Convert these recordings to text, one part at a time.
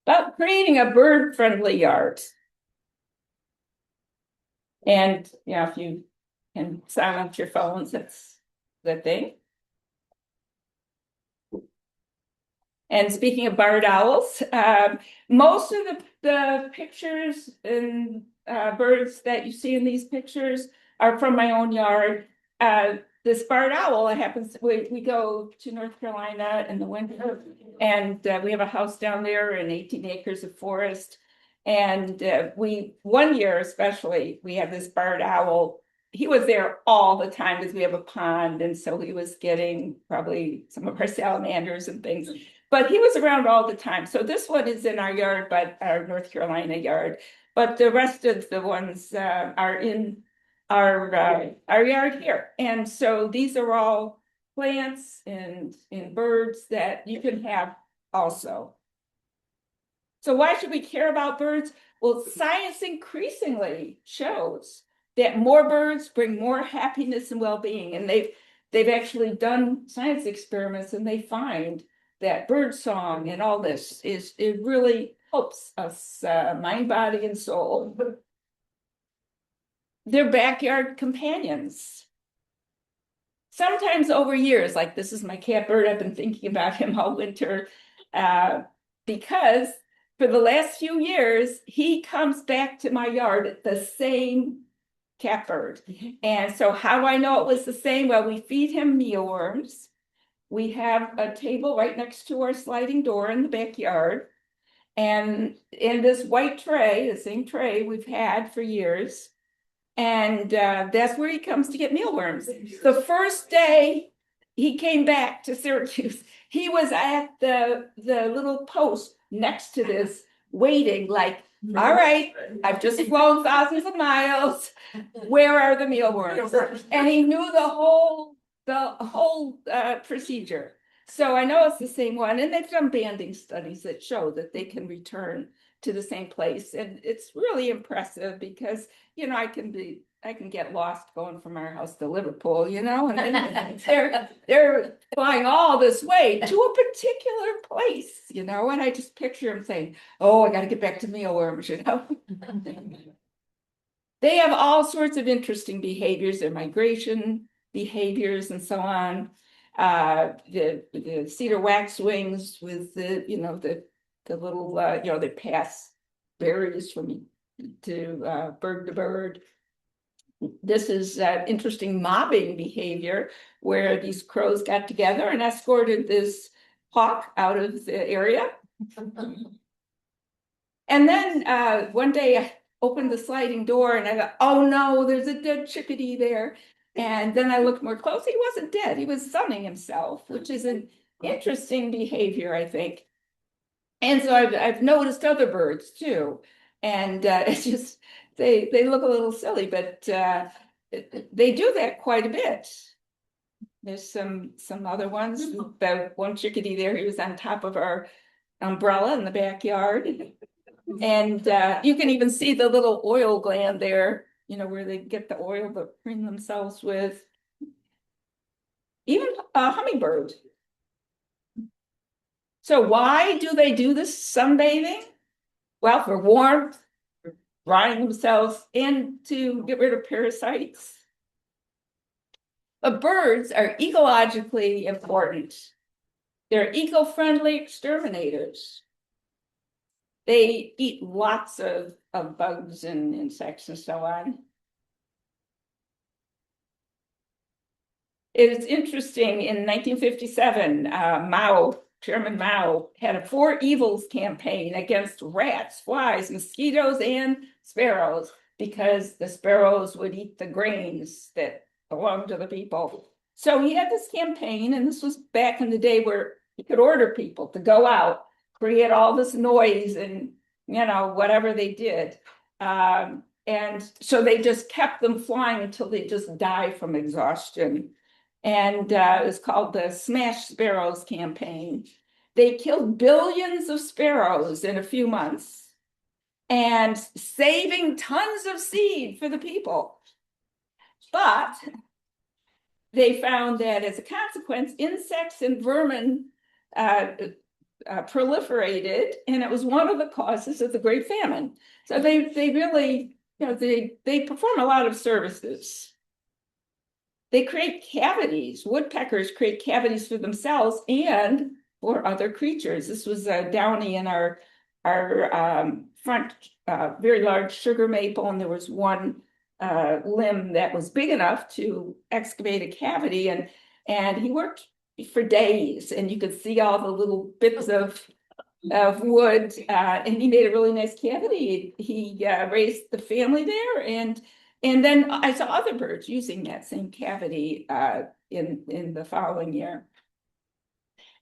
about creating a bird-friendly yard. And if you can silence your phones, that's the thing. And speaking of barred owls, most of the pictures and birds that you see in these pictures are from my own yard. This barred owl happens, we go to North Carolina in the winter, and we have a house down there and 18 acres of forest. And one year especially, we had this barred owl. He was there all the time because we have a pond, and so he was getting probably some of our salamanders and things. But he was around all the time. So this one is in our yard, but our North Carolina yard. But the rest of the ones are in our yard here. And so these are all plants and birds that you can have also. So why should we care about birds? Well, science increasingly shows that more birds bring more happiness and well-being. And they've actually done science experiments, and they find that bird song and all this it really helps us mind, body, and soul. They're backyard companions. Sometimes over years, like this is my cat Bird, I've been thinking about him all winter because for the last few years, he comes back to my yard, the same catbird. And so how do I know it was the same? Well, we feed him mealworms. We have a table right next to our sliding door in the backyard. And in this white tray, the same tray we've had for years. And that's where he comes to get mealworms. The first day he came back to Syracuse, he was at the little post next to this waiting like, all right, I've just flown thousands of miles. Where are the mealworms? And he knew the whole procedure. So I know it's the same one, and they've done banding studies that show that they can return to the same place. And it's really impressive because, I can get lost going from our house to Liverpool, and they're flying all this way to a particular place, and I just picture them saying, oh, I got to get back to mealworms, They have all sorts of interesting behaviors, their migration behaviors and so on. The cedar waxwings with the little they pass berries from bird to bird. This is interesting mobbing behavior where these crows got together and escorted this hawk out of the area. And then one day I opened the sliding door and I thought, oh no, there's a dead chickadee there. And then I looked more closely, he wasn't dead, he was sunning himself, which is an interesting behavior, I think. And so I've noticed other birds too. And it's just, they look a little silly, but they do that quite a bit. There's some other ones. The one chickadee there, he was on top of our umbrella in the backyard. And you can even see the little oil gland there, where they get the oil to cream themselves with. Even a hummingbird. So why do they do this sunbathing? Well, for warmth, for drying themselves, and to get rid of parasites. But birds are ecologically important. They're eco-friendly exterminators. They eat lots of bugs and insects and so on. It's interesting, in 1957, Chairman Mao had a 4 evils campaign against rats, flies, mosquitoes, and sparrows, because the sparrows would eat the grains that belonged to the people. So he had this campaign, and this was back in the day where he could order people to go out, create all this noise and, whatever they did. And so they just kept them flying until they just die from exhaustion. And it was called the Smash Sparrows campaign. They killed billions of sparrows in a few months and saving tons of seed for the people. But they found that as a consequence, insects and vermin proliferated, and it was one of the causes of the Great Famine. So they really, they perform a lot of services. They create cavities. Woodpeckers create cavities for themselves and for other creatures. This was a downy in our front, very large sugar maple, and there was one limb that was big enough to excavate a cavity, and he worked for days, and you could see all the little bits of wood, and he made a really nice cavity. He raised the family there, and then I saw other birds using that same cavity in the following year.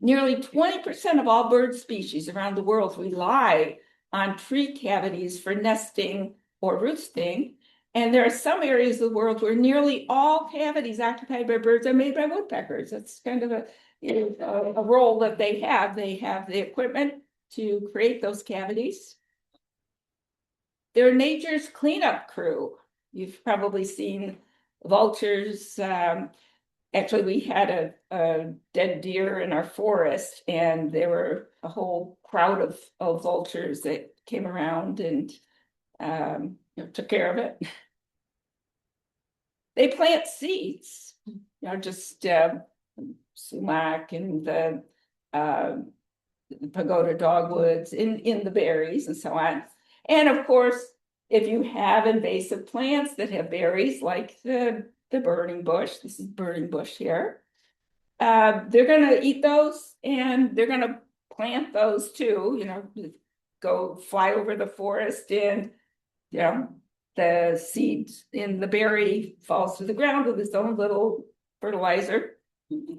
Nearly 20% of all bird species around the world rely on tree cavities for nesting or roosting. And there are some areas of the world where nearly all cavities occupied by birds are made by woodpeckers. That's kind of a role that they have. They have the equipment to create those cavities. They're nature's cleanup crew. You've probably seen vultures. Actually, we had a dead deer in our forest, and there were a whole crowd of vultures that came around and took care of it. They plant seeds, just sumac and the pagoda dogwoods in the berries and so on. And of course, if you have invasive plants that have berries, like the burning bush, this is burning bush here, they're going to eat those, and they're going to plant those too, go fly over the forest, and the seed in the berry falls to the ground with its own little fertilizer.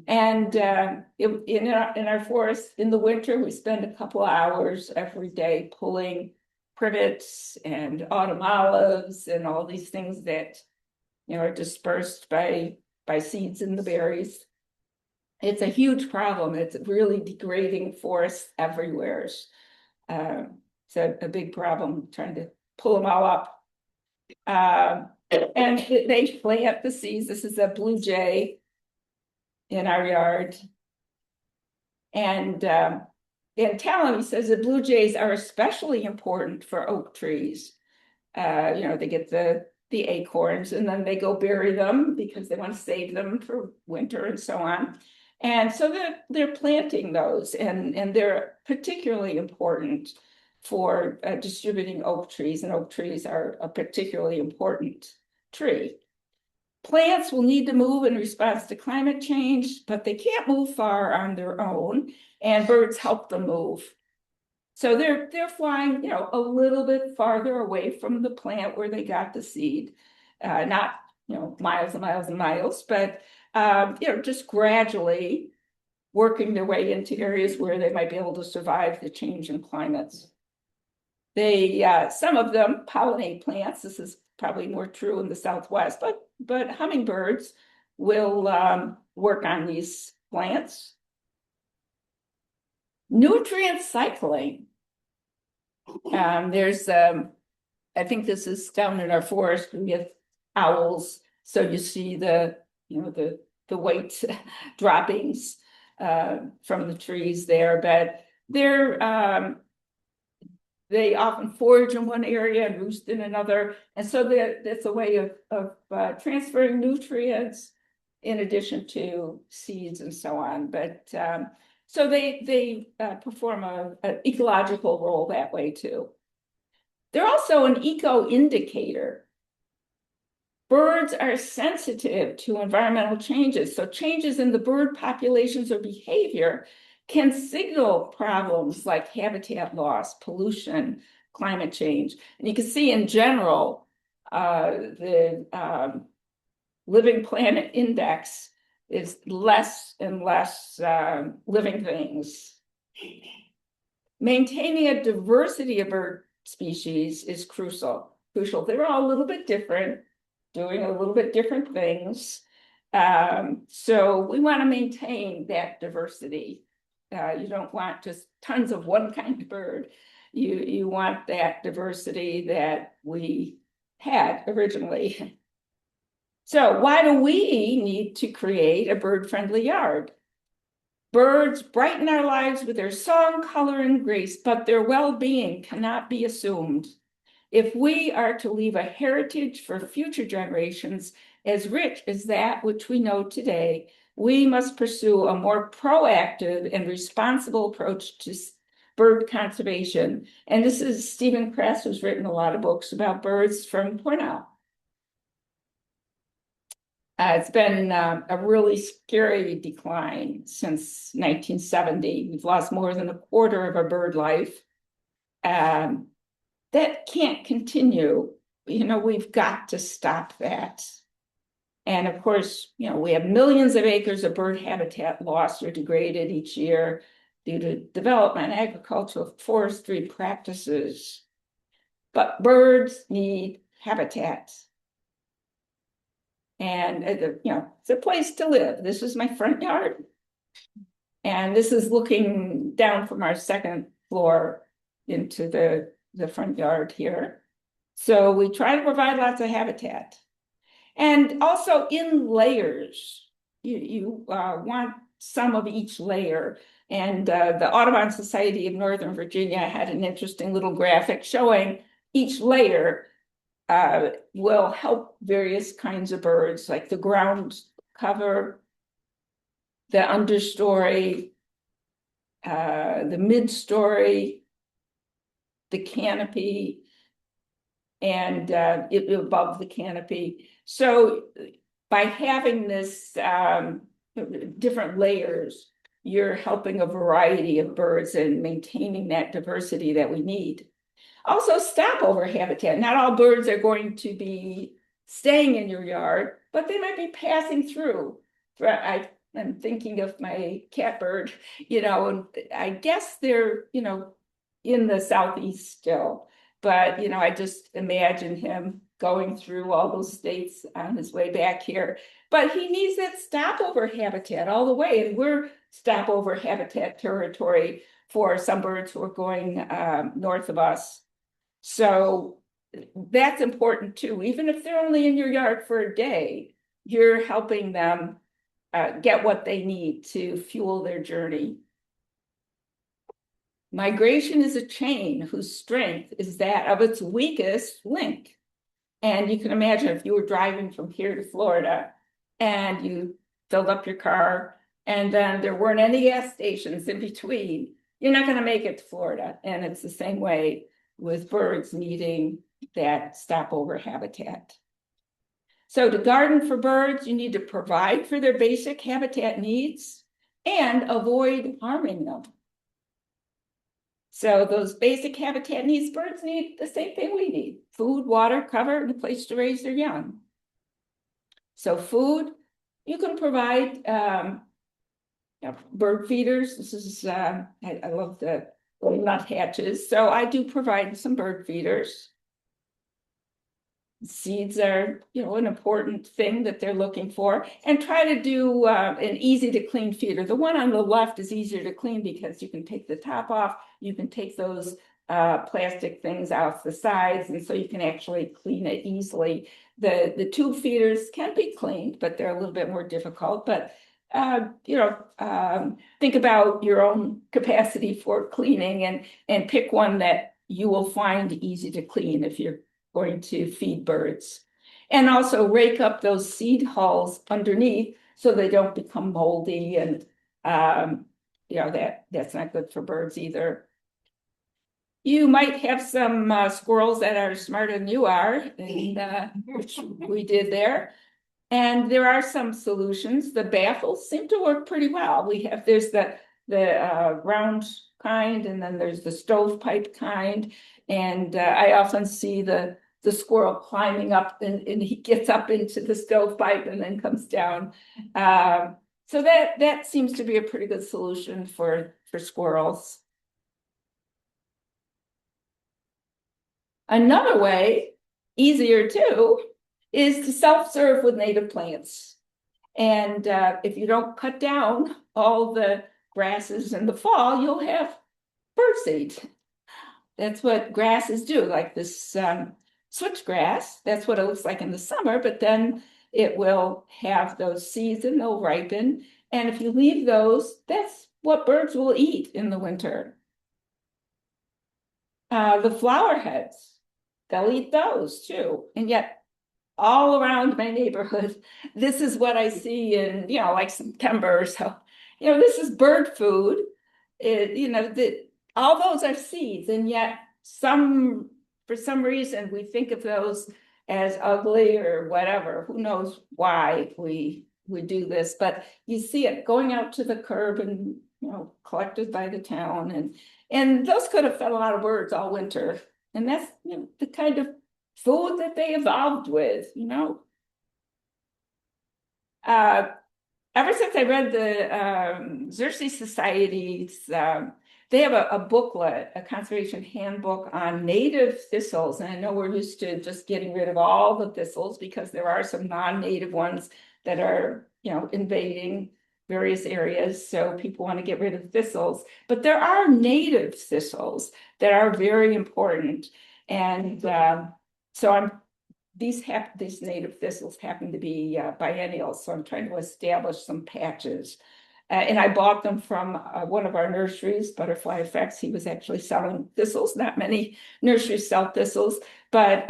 And in our forest in the winter, we spend a couple of hours every day pulling privets and autumn olives and all these things that are dispersed by seeds in the berries. It's a huge problem. It's really degrading forests everywhere. It's a big problem trying to pull them all up. And they plant the seeds. This is a blue jay in our yard. And Talon says that blue jays are especially important for oak trees. They get the acorns, and then they go bury them because they want to save them for winter and so on. And so they're planting those, and they're particularly important for distributing oak trees, and oak trees are a particularly important tree. Plants will need to move in response to climate change, but they can't move far on their own, and birds help them move. So they're flying, a little bit farther away from the plant where they got the seed, not miles and miles and miles, but just gradually working their way into areas where they might be able to survive the change in climates. Some of them pollinate plants. This is probably more true in the Southwest, but hummingbirds will work on these plants. Nutrient cycling. There's, I think this is down in our forest. We have owls, so you see the white droppings from the trees there, but they often forage in one area and roost in another, and so that's a way of transferring nutrients in addition to seeds and so on. But so they perform an ecological role that way too. They're also an eco-indicator. Birds are sensitive to environmental changes, so changes in the bird populations or behavior can signal problems like habitat loss, pollution, climate change. And you can see in general, the Living Planet Index is less and less living things. Maintaining a diversity of bird species is crucial. They're all a little bit different, doing a little bit different things. So we want to maintain that diversity. You don't want just tons of one kind of bird. You want that diversity that we had originally. So why do we need to create a bird-friendly yard? Birds brighten our lives with their song, color, and grace, but their well-being cannot be assumed. If we are to leave a heritage for future generations as rich as that which we know today, we must pursue a more proactive and responsible approach to bird conservation. And this is Stephen Kress, who's written a lot of books about birds from Cornell. It's been a really scary decline since 1970. We've lost more than a quarter of our bird life. That can't continue. We've got to stop that. And of course, we have millions of acres of bird habitat lost or degraded each year due to development, agricultural, forestry practices. But birds need habitat. And it's a place to live. This is my front yard. And this is looking down from our second floor into the front yard here. So we try to provide lots of habitat. And also in layers, you want some of each layer. And the Audubon Society of Northern Virginia had an interesting little graphic showing each layer will help various kinds of birds, like the ground cover, the understory, the mid-story, the canopy, and above the canopy. So by having this different layers, you're helping a variety of birds and maintaining that diversity that we need. Also, stopover habitat. Not all birds are going to be staying in your yard, but they might be passing through. I'm thinking of my catbird, and I guess they're, in the southeast still. But, I just imagine him going through all those states on his way back here. But he needs that stopover habitat all the way. And we're stopover habitat territory for some birds who are going north of us. So that's important too. Even if they're only in your yard for a day, you're helping them get what they need to fuel their journey. Migration is a chain whose strength is that of its weakest link. And you can imagine if you were driving from here to Florida and you filled up your car and then there weren't any gas stations in between, you're not going to make it to Florida. And it's the same way with birds needing that stopover habitat. So to garden for birds, you need to provide for their basic habitat needs and avoid harming them. So those basic habitat needs, birds need the same thing we need: food, water, cover, and a place to raise their young. So food, you can provide bird feeders. This is, I love the little nuthatches. So I do provide some bird feeders. Seeds are, an important thing that they're looking for, and try to do an easy to clean feeder. The one on the left is easier to clean because you can take the top off, you can take those plastic things off the sides, and so you can actually clean it easily. The tube feeders can be cleaned, but they're a little bit more difficult. But think about your own capacity for cleaning and pick one that you will find easy to clean if you're going to feed birds. And also rake up those seed hulls underneath so they don't become moldy, and that's not good for birds either. You might have some squirrels that are smarter than you are, and which we did there. And there are some solutions. The baffles seem to work pretty well. There's the round kind, and then there's the stovepipe kind. And I often see the squirrel climbing up, and he gets up into the stovepipe and then comes down. So that seems to be a pretty good solution for squirrels. Another way, easier too, is to self-serve with native plants. And if you don't cut down all the grasses in the fall, you'll have birdseed. That's what grasses do, like this switchgrass. That's what it looks like in the summer, but then it will have those seeds and they'll ripen. And if you leave those, that's what birds will eat in the winter. The flower heads, they'll eat those too. And yet all around my neighborhood, this is what I see in, like September or so. This is bird food. All those are seeds, and yet for some reason, we think of those as ugly or whatever. Who knows why we do this? But you see it going out to the curb and collected by the town, and those could have fed a lot of birds all winter. And that's the kind of food that they evolved with. Ever since I read the Xerces Society's, they have a booklet, a conservation handbook on native thistles. And I know we're used to just getting rid of all the thistles because there are some non-native ones that are, invading various areas. So people want to get rid of thistles, but there are native thistles that are very important. And so these native thistles happen to be biennials, so I'm trying to establish some patches. And I bought them from one of our nurseries, Butterfly Effects. He was actually selling thistles. Not many nurseries sell thistles, but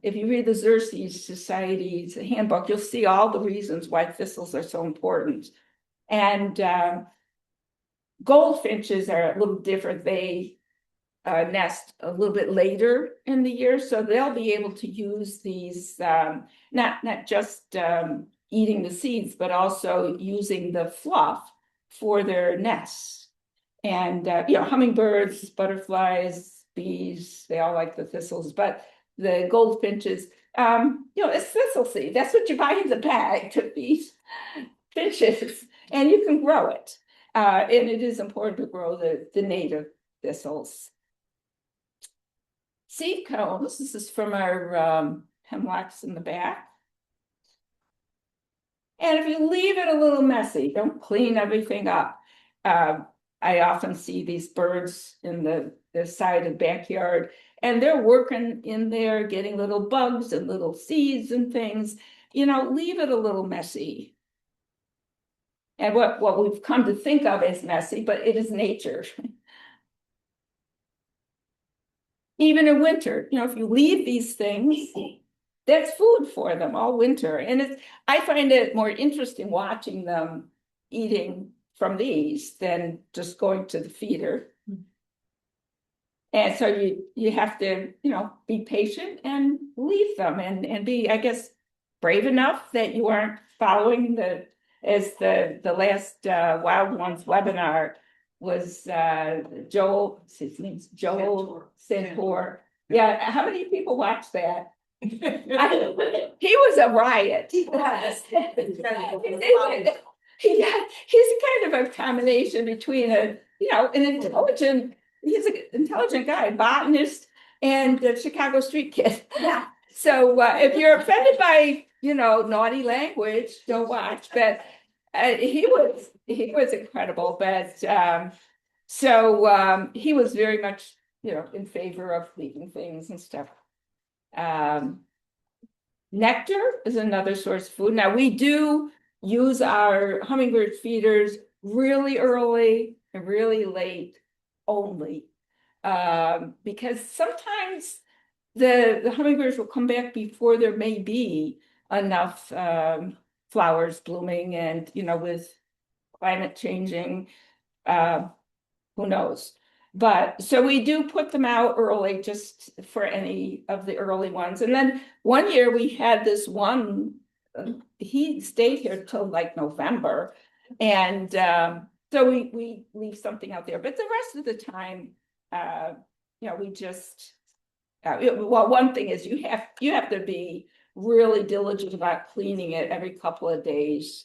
if you read the Xerces Society's handbook, you'll see all the reasons why thistles are so important. And goldfinches are a little different. They nest a little bit later in the year, so they'll be able to use these, not just eating the seeds, but also using the fluff for their nests. And hummingbirds, butterflies, bees, they all like the thistles, but the goldfinches, it's thistle seed. That's what you buy in the bag to feed finches, and you can grow it. And it is important to grow the native thistles. Seed cones, this is from our hemlocks in the back. And if you leave it a little messy, don't clean everything up. I often see these birds in the side of the backyard, and they're working in there, getting little bugs and little seeds and things. Leave it a little messy. And what we've come to think of as messy, but it is nature. Even in winter, if you leave these things, that's food for them all winter. And I find it more interesting watching them eating from these than just going to the feeder. And so you have to, be patient and leave them and be, I guess, brave enough that you aren't following the last Wild Ones webinar was Joel, his name's Joel Santor. Yeah, how many people watched that? He was a riot. He was. He's kind of a combination between an intelligent, he's an intelligent guy, botanist, and a Chicago street kid. Yeah. So if you're offended by, naughty language, don't watch. But he was incredible. But he was very much, in favor of leaving things and stuff. Nectar is another source of food. Now we do use our hummingbird feeders really early and really late only, because sometimes the hummingbirds will come back before there may be enough flowers blooming, and with climate changing, who knows. But so we do put them out early just for any of the early ones. And then one year we had this one, he stayed here till like November. And so we leave something out there. But the rest of the time, we just, well, one thing is you have to be really diligent about cleaning it every couple of days,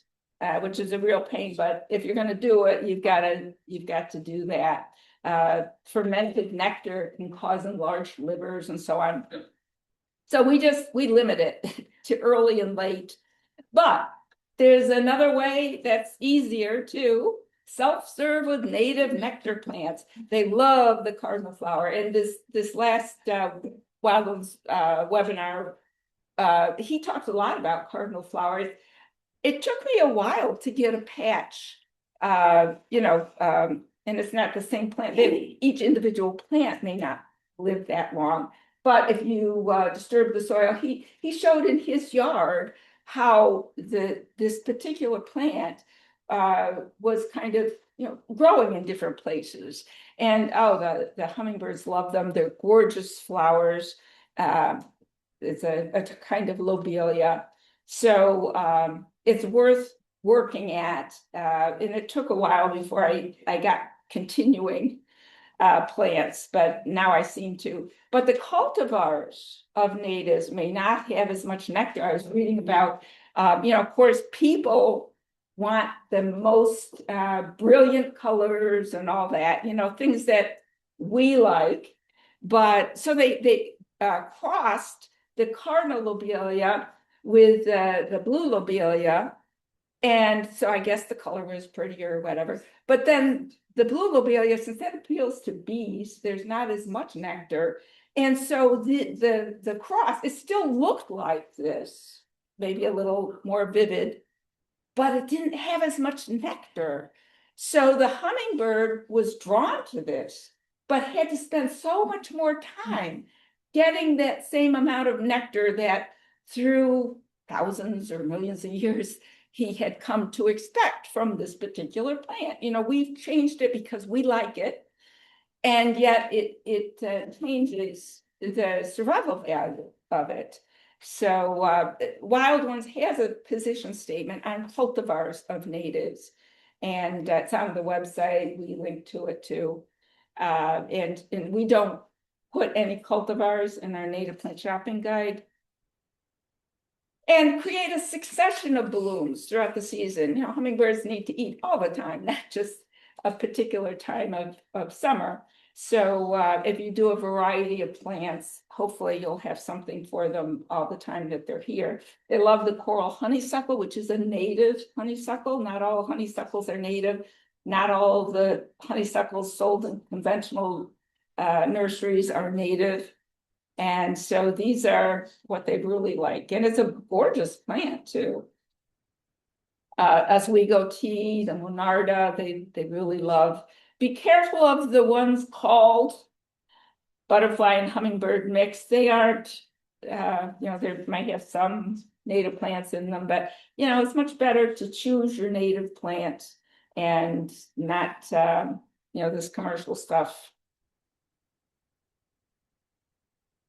which is a real pain. But if you're going to do it, you've got to do that. Fermented nectar can cause enlarged livers and so on. So we limit it to early and late. But there's another way that's easier too. Self-serve with native nectar plants. They love the cardinal flower. And this last Wildlands webinar, he talked a lot about cardinal flowers. it took me a while to get a patch, and it's not the same plant. Each individual plant may not live that long, but if you disturb the soil, he showed in his yard how this particular plant was kind of growing in different places, and oh, the hummingbirds love them. They're gorgeous flowers. Uh, it's a kind of lobelia. So it's worth working at. And it took a while before I got continuing plants, but now I seem to. But the cultivars of natives may not have as much nectar. I was reading about, of course, people want the most brilliant colors and all that, things that we like. But so they crossed the cardinal lobelia with the blue lobelia. And so I guess the color was prettier or whatever. But then the blue lobelia, since that appeals to bees, there's not as much nectar. And so the cross, it still looked like this, maybe a little more vivid, but it didn't have as much nectar. So the hummingbird was drawn to this, but had to spend so much more time getting that same amount of nectar that through thousands or millions of years he had come to expect from this particular plant. We've changed it because we like it, and yet it changes the survival value of it. So Wild Ones has a position statement on cultivars of natives, and it's on the website. We link to it too. And we don't put any cultivars in our native plant shopping guide. And create a succession of blooms throughout the season. Hummingbirds need to eat all the time, not just a particular time of summer. So if you do a variety of plants, hopefully you'll have something for them all the time that they're here. They love the coral honeysuckle, which is a native honeysuckle. Not all honeysuckles are native. Not all the honeysuckles sold in conventional nurseries are native. And so these are what they really like. And it's a gorgeous plant too. Oswego tea, the Monarda, they really love. Be careful of the ones called butterfly and hummingbird mix. They aren't, they might have some native plants in them, but it's much better to choose your native plant and not, this commercial stuff.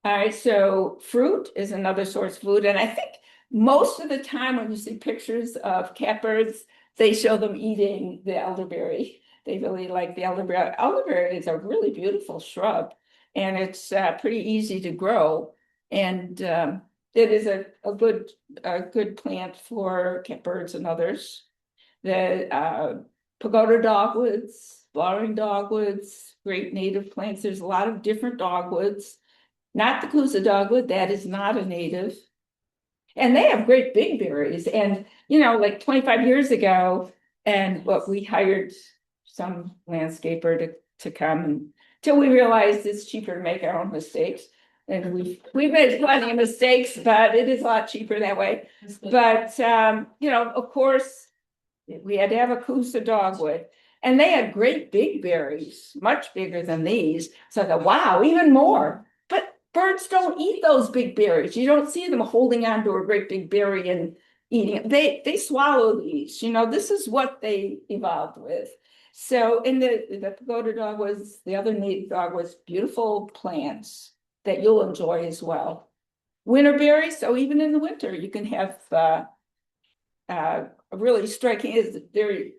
All right, so fruit is another source of food. And I think most of the time when you see pictures of catbirds, they show them eating the elderberry. They really like the elderberry. Elderberry is a really beautiful shrub, and it's pretty easy to grow. And it is a good plant for catbirds and others. The pagoda dogwoods, flowering dogwoods, great native plants. There's a lot of different dogwoods. Not the Coosa dogwood, that is not a native. And they have great big berries. And, like 25 years ago, and we hired some landscaper to come until we realized it's cheaper to make our own mistakes. And we've made plenty of mistakes, but it is a lot cheaper that way. But, of course, we had to have a Coosa dogwood. And they had great big berries, much bigger than these. So I thought, wow, even more. But birds don't eat those big berries. You don't see them holding on to a great big berry and eating it. They swallow these. This is what they evolved with. So in the pagoda dogwoods, the other native dogwoods, beautiful plants that you'll enjoy as well. Winter berries, so even in the winter, you can have really striking, is very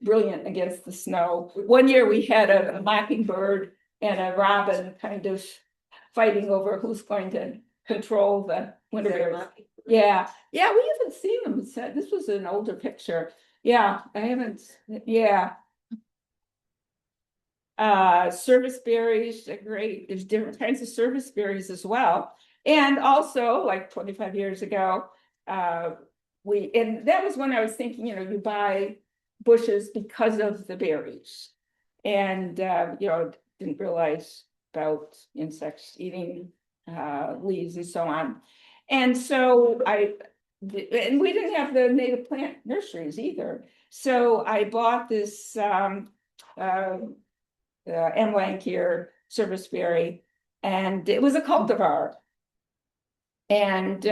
brilliant against the snow. One year we had a mockingbird and a robin kind of fighting over who's going to control the winter berries. Yeah, we haven't seen them. This was an older picture. Yeah, I haven't. Yeah. Service berries are great. There's different kinds of service berries as well. And also, like 25 years ago, and that was when I was thinking, you buy bushes because of the berries. And, didn't realize about insects eating leaves and so on. And so I and we didn't have the native plant nurseries either. So I bought this M. Lankier serviceberry, and it was a cultivar. And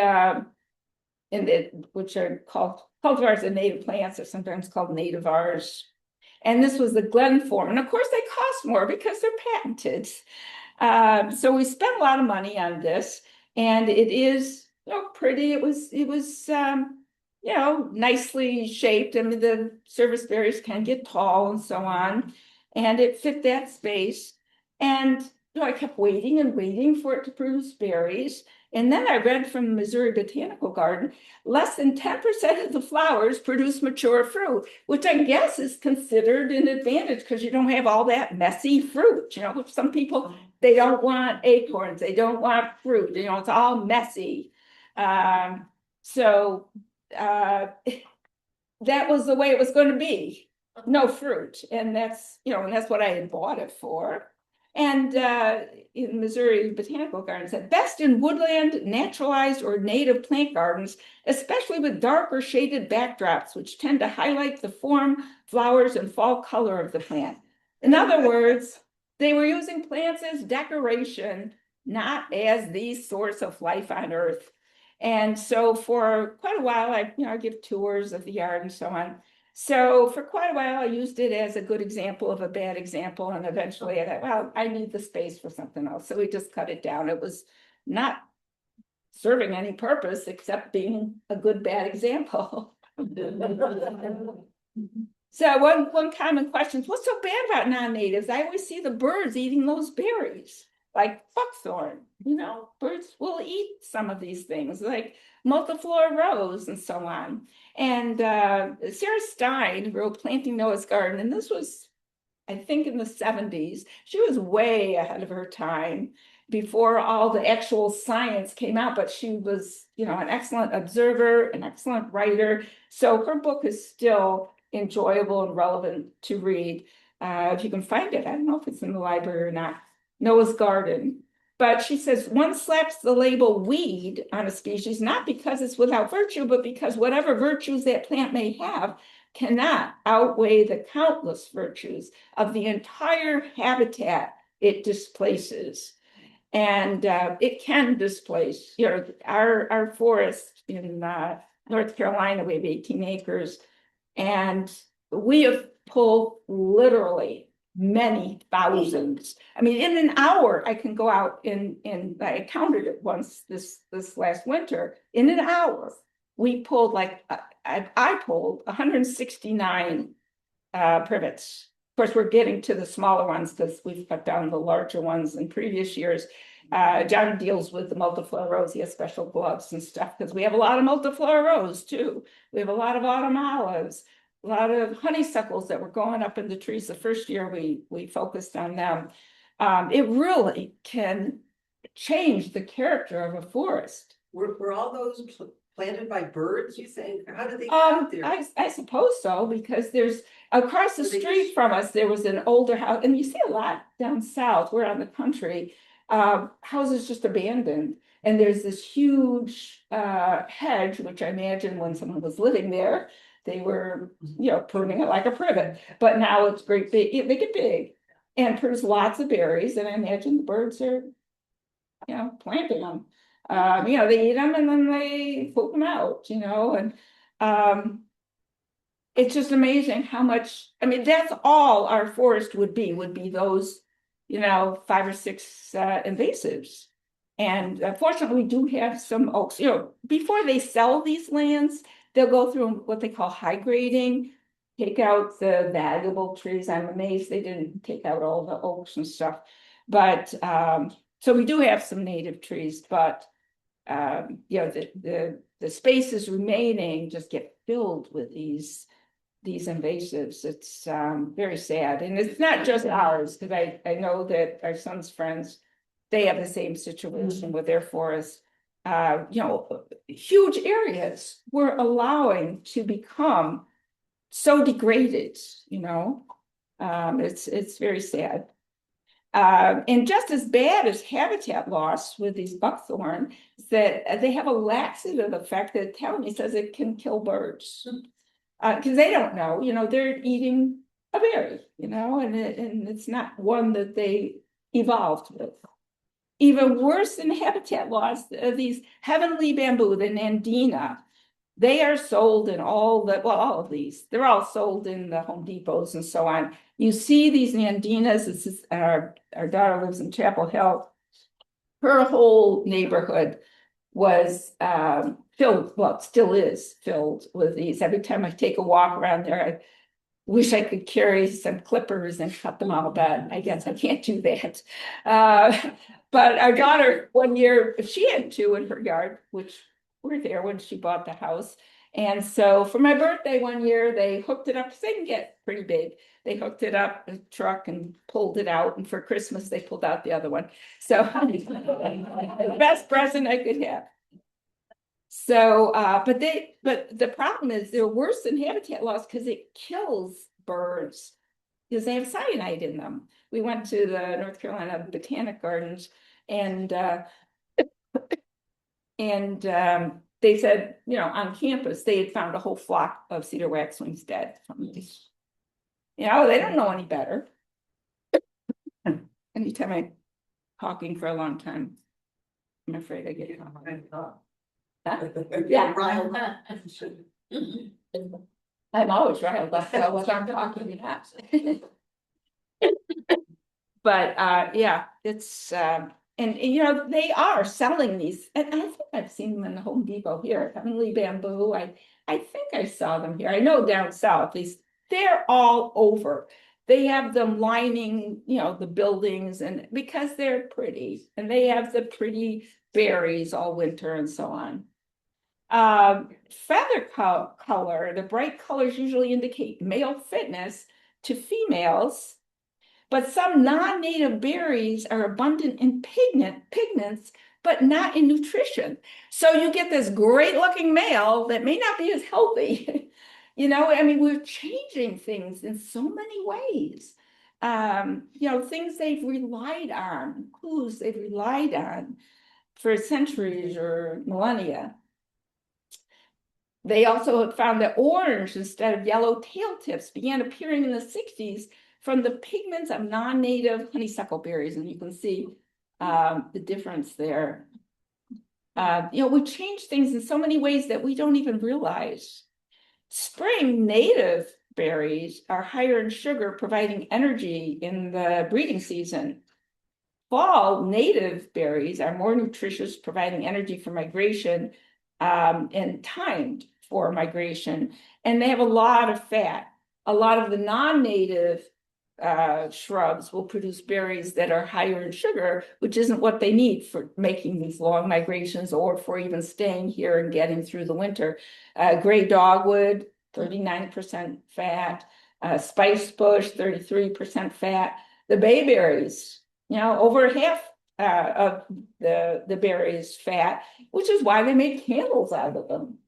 which are called cultivars and native plants, are sometimes called nativars. And this was the Glenform. And of course, they cost more because they're patented. So we spent a lot of money on this, and it is, pretty. It was nicely shaped. I mean, the service berries can get tall and so on, and it fit that space. And I kept waiting and waiting for it to produce berries. And then I read from the Missouri Botanical Garden, less than 10% of the flowers produce mature fruit, which I guess is considered an advantage because you don't have all that messy fruit. Some people, they don't want acorns, they don't want fruit, it's all messy. So that was the way it was going to be, no fruit. And that's what I had bought it for. And in Missouri Botanical Gardens, at best in woodland, naturalized, or native plant gardens, especially with dark or shaded backdrops, which tend to highlight the form, flowers, and fall color of the plant. In other words, they were using plants as decoration, not as the source of life on Earth. And so for quite a while, I give tours of the yard and so on. So for quite a while, I used it as a good example of a bad example. And eventually I thought, well, I need the space for something else. So we just cut it down. It was not serving any purpose except being a good, bad example. So one common question is, what's so bad about non-natives? I always see the birds eating those berries, like buckthorn. Birds will eat some of these things, like multiflora rose and so on. And Sarah Stein wrote Planting Noah's Garden, and this was, I think, in the 70s. She was way ahead of her time before all the actual science came out, but she was, an excellent observer, an excellent writer. So her book is still enjoyable and relevant to read. If you can find it, I don't know if it's in the library or not, Noah's Garden. But she says one slaps the label weed on a species, not because it's without virtue, but because whatever virtues that plant may have cannot outweigh the countless virtues of the entire habitat it displaces. And it can displace, our forest in North Carolina, we have 18 acres, and we have pulled literally many thousands. I mean, in an hour, I can go out and I counted it once this last winter. In an hour, we pulled I pulled 169 privets. Of course, we're getting to the smaller ones because we've cut down the larger ones in previous years. John deals with the multiflora rose. He has special gloves and stuff because we have a lot of multiflora rose too. We have a lot of autumn olives, a lot of honeysuckles that were going up in the trees. The first year we focused on them. It really can change the character of a forest. Were all those planted by birds, you think? How did they get out there? I suppose so, because there's across the street from us, there was an older house, and you see a lot down south, we're on the country, houses just abandoned. And there's this huge hedge, which I imagine when someone was living there, they were, pruning it like a privet. But now it's great big, they get big and produce lots of berries. And I imagine the birds are, planting them. They eat them and then they poop them out, and it's just amazing how much, I mean, that's all our forest would be those, 5 or 6 invasives. And fortunately, we do have some oaks, before they sell these lands, they'll go through what they call high grading, take out the valuable trees. I'm amazed they didn't take out all the oaks and stuff. But so we do have some native trees, but the spaces remaining just get filled with these invasives. It's very sad. And it's not just ours, because I know that our son's friends, they have the same situation with their forests. Huge areas we're allowing to become so degraded, it's very sad. And just as bad as habitat loss with these buckthorn, that they have a laxative effect that tell me says it can kill birds. Because they don't know, they're eating a berry, and it's not one that they evolved with. Even worse than habitat loss, these heavenly bamboo, the Nandina, they are sold in all of these. They're all sold in the Home Depots and so on. You see these Nandinas. This is our daughter lives in Chapel Hill. Her whole neighborhood was filled, well, it still is filled with these. Every time I take a walk around there, I wish I could carry some clippers and cut them all, but I guess I can't do that. But our daughter, one year, she had two in her yard, which were there when she bought the house. And so for my birthday one year, they hooked it up, because they can get pretty big. They hooked it up in a truck and pulled it out. And for Christmas, they pulled out the other one. So the best present I could have. So, but the problem is they're worse than habitat loss because it kills birds because they have cyanide in them. We went to the North Carolina Botanic Gardens and they said, on campus, they had found a whole flock of cedar waxwings dead from these. They don't know any better. Anytime I'm talking for a long time, I'm afraid I get yeah. I'm always riled up, so what I'm talking about. But yeah, it's and they are selling these, and I think I've seen them in the Home Depot here, Heavenly Bamboo. I think I saw them here. I know down south, they're all over. They have them lining, the buildings, and because they're pretty, and they have the pretty berries all winter and so on. Feather color, the bright colors usually indicate male fitness to females, but some non-native berries are abundant in pigments, but not in nutrition. So you get this great looking male that may not be as healthy. We're changing things in so many ways. Things they've relied on, clues they've relied on for centuries or millennia. They also have found that orange instead of yellow tail tips began appearing in the 60s from the pigments of non-native honeysuckle berries. And you can see the difference there. We change things in so many ways that we don't even realize. Spring native berries are higher in sugar, providing energy in the breeding season. Fall native berries are more nutritious, providing energy for migration and timed for migration. And they have a lot of fat. A lot of the non-native shrubs will produce berries that are higher in sugar, which isn't what they need for making these long migrations or for even staying here and getting through the winter. Gray dogwood, 39% fat. Spice bush, 33% fat. The bayberries, over half of the berries fat, which is why they make candles out of them.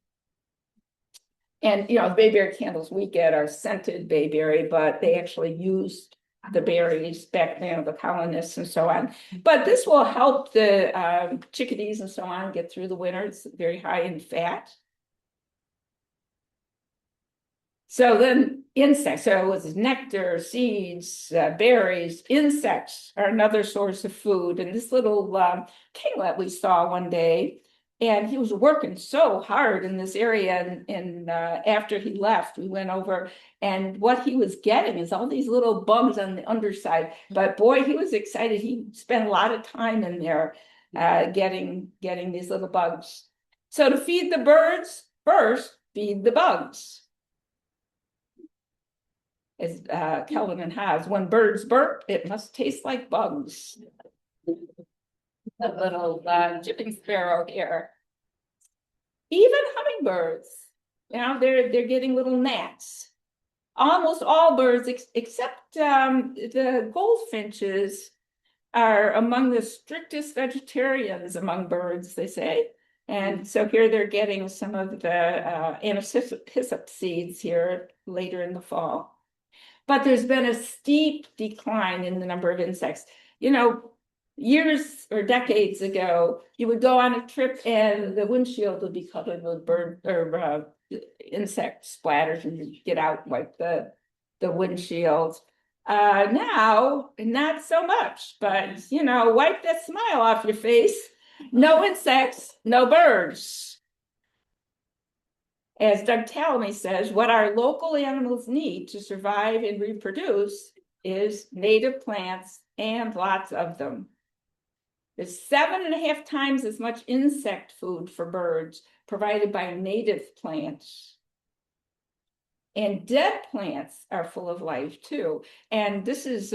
And the bayberry candles we get are scented bayberry, but they actually used the berries back then, the colonists and so on. But this will help the chickadees and so on get through the winter. It's very high in fat. So then insects, so it was nectar, seeds, berries, insects are another source of food. And this little kinglet we saw one day, and he was working so hard in this area. And after he left, we went over, and what he was getting is all these little bugs on the underside. But boy, he was excited. He spent a lot of time in there getting these little bugs. So to feed the birds, first feed the bugs. As Kelvin and Haas, when birds burp, it must taste like bugs. The little chipping sparrow here. Even hummingbirds, they're getting little gnats. Almost all birds, except the goldfinches, are among the strictest vegetarians among birds, they say. And so here they're getting some of the anishyssop seeds here later in the fall. But there's been a steep decline in the number of insects. you know, years or decades ago, you would go on a trip and the windshield would be covered with bird or insect splatters, and you get out and wipe the windshield. Now, not so much, but you know, wipe that smile off your face. No insects, no birds. As Doug Tallamy says, what our local animals need to survive and reproduce is native plants and lots of them. There's 7.5 times as much insect food for birds provided by native plants. And dead plants are full of life too. And this is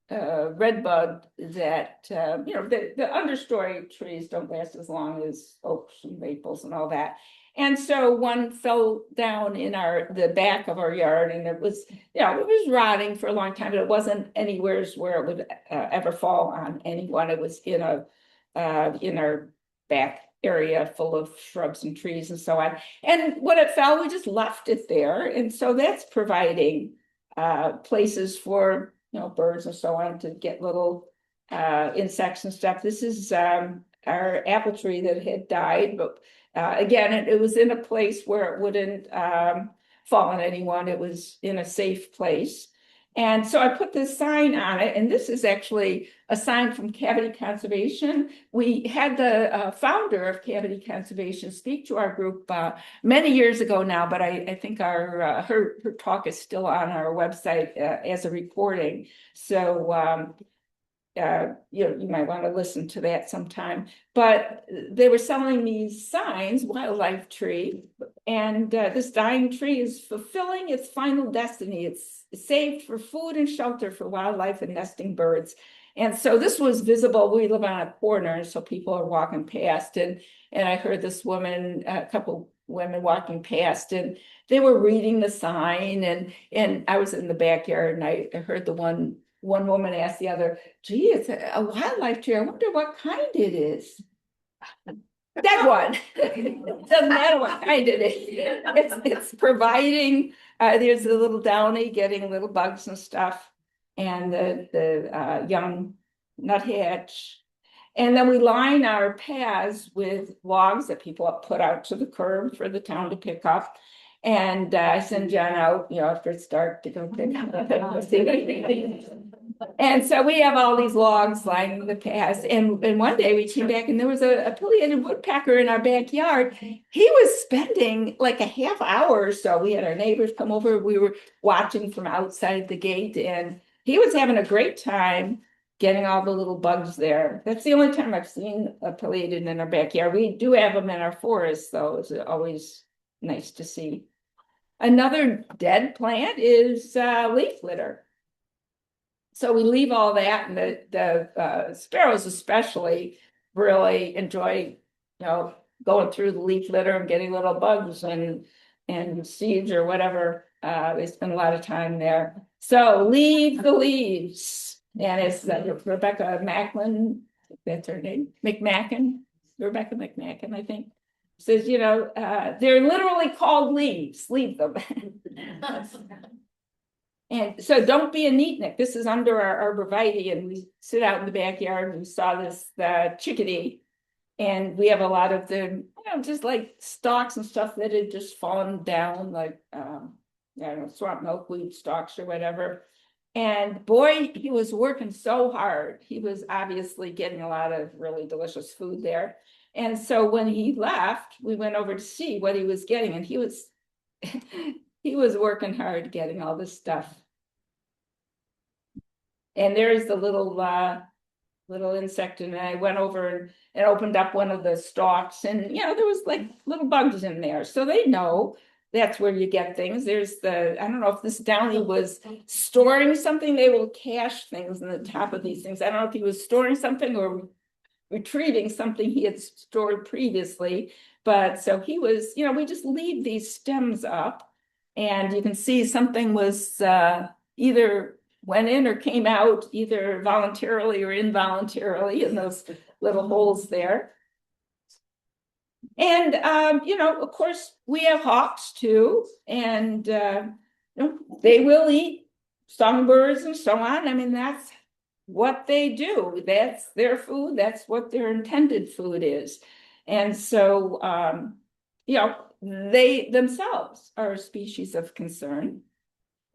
redbud that, you know, the understory trees don't last as long as oaks and maples and all that. And so one fell down in the back of our yard, and it was, you know, it was rotting for a long time, but it wasn't anywhere where it would ever fall on anyone. It was in our back area full of shrubs and trees and so on. And when it fell, we just left it there. And so that's providing places for, you know, birds and so on to get little insects and stuff. This is our apple tree that had died, but again, it was in a place where it wouldn't fall on anyone. It was in a safe place. And so I put this sign on it, and this is actually a sign from Cavity Conservation. We had the founder of Cavity Conservation speak to our group many years ago now, but I think her talk is still on our website as a recording. So you might want to listen to that sometime. But they were selling these signs, wildlife tree, and this dying tree is fulfilling its final destiny. It's saved for food and shelter for wildlife and nesting birds. And so this was visible. We live on a corner, so people are walking past, and I heard this woman, a couple women walking past, and they were reading the sign, and I was in the backyard, and I heard the one woman asked the other, gee, it's a wildlife tree. I wonder what kind it is. That one. Doesn't matter what kind it is. It's providing, there's a little downy getting little bugs and stuff, and the young nuthatch. And then we line our paths with logs that people put out to the curb for the town to pick up. And I send John out, you know, after it's dark to go pick up. And so we have all these logs lining the paths. And one day we came back and there was a pileated woodpecker in our backyard. He was spending like a half hour or so. We had our neighbors come over. We were watching from outside the gate, and he was having a great time getting all the little bugs there. That's the only time I've seen a pileated in our backyard. We do have them in our forest, though. It's always nice to see. Another dead plant is leaf litter. So we leave all that, and the sparrows especially really enjoy, you know, going through the leaf litter and getting little bugs and seeds or whatever. They spend a lot of time there. So leave the leaves. And it's Rebecca Macklin, that's her name, Rebecca McMacken, I think, says, you know, they're literally called leaves, leave them. And so don't be a neatnik. This is under our arborvitae, and we sit out in the backyard and we saw this chickadee, and we have a lot of the, you know, just like stalks and stuff that had just fallen down, like I don't know, swamp milkweed stalks or whatever. And boy, he was working so hard. He was obviously getting a lot of really delicious food there. And so when he left, we went over to see what he was getting, and he was he was working hard getting all this stuff. And there's the little insect, and I went over and opened up one of the stalks, and you know, there was like little bugs in there. So they know that's where you get things. There's I don't know if this downy was storing something. They will cache things in the top of these things. I don't know if he was storing something or retrieving something he had stored previously. But so he was, you know, we just leave these stems up, and you can see something was either went in or came out, either voluntarily or involuntarily, in those little holes there. And you know, of course, we have hawks too, and you know, they will eat songbirds and so on. I mean, that's what they do. That's their food. That's what their intended food is. And so, they themselves are a species of concern.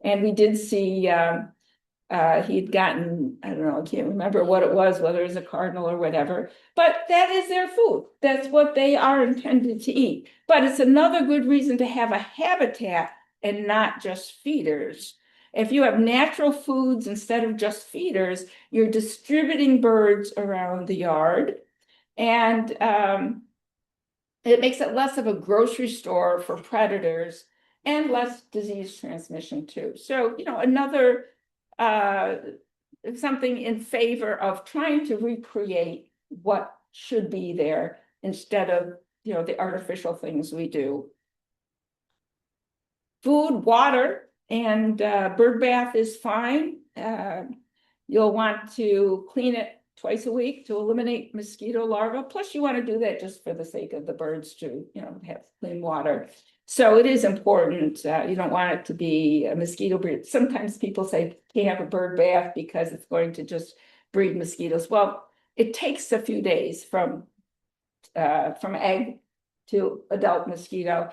And we did see he'd gotten, I don't know, I can't remember what it was, whether it was a cardinal or whatever, but that is their food. That's what they are intended to eat. But it's another good reason to have a habitat and not just feeders. If you have natural foods instead of just feeders, you're distributing birds around the yard. And it makes it less of a grocery store for predators and less disease transmission too. So, another something in favor of trying to recreate what should be there instead of, the artificial things we do. Food, water, and bird bath is fine. You'll want to clean it twice a week to eliminate mosquito larvae. Plus, you want to do that just for the sake of the birds to, have clean water. So it is important. You don't want it to be a mosquito breed. Sometimes people say can't have a bird bath because it's going to just breed mosquitoes. Well, it takes a few days from egg to adult mosquito.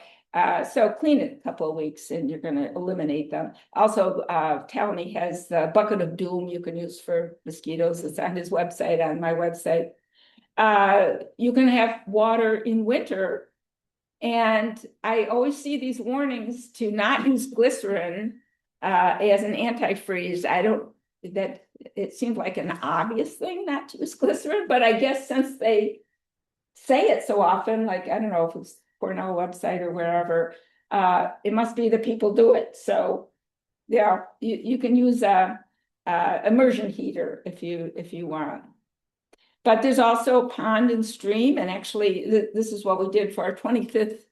So clean it a couple of weeks and you're going to eliminate them. Also, Talmy has the bucket of doom you can use for mosquitoes. It's on his website, on my website. You can have water in winter. And I always see these warnings to not use glycerin as an antifreeze. That it seems like an obvious thing not to use glycerin, but I guess since they say it so often, like, I don't know if it's Cornell website or wherever, it must be that people do it. So yeah, you can use a immersion heater if you want. But there's also pond and stream, and actually this is what we did for our 25th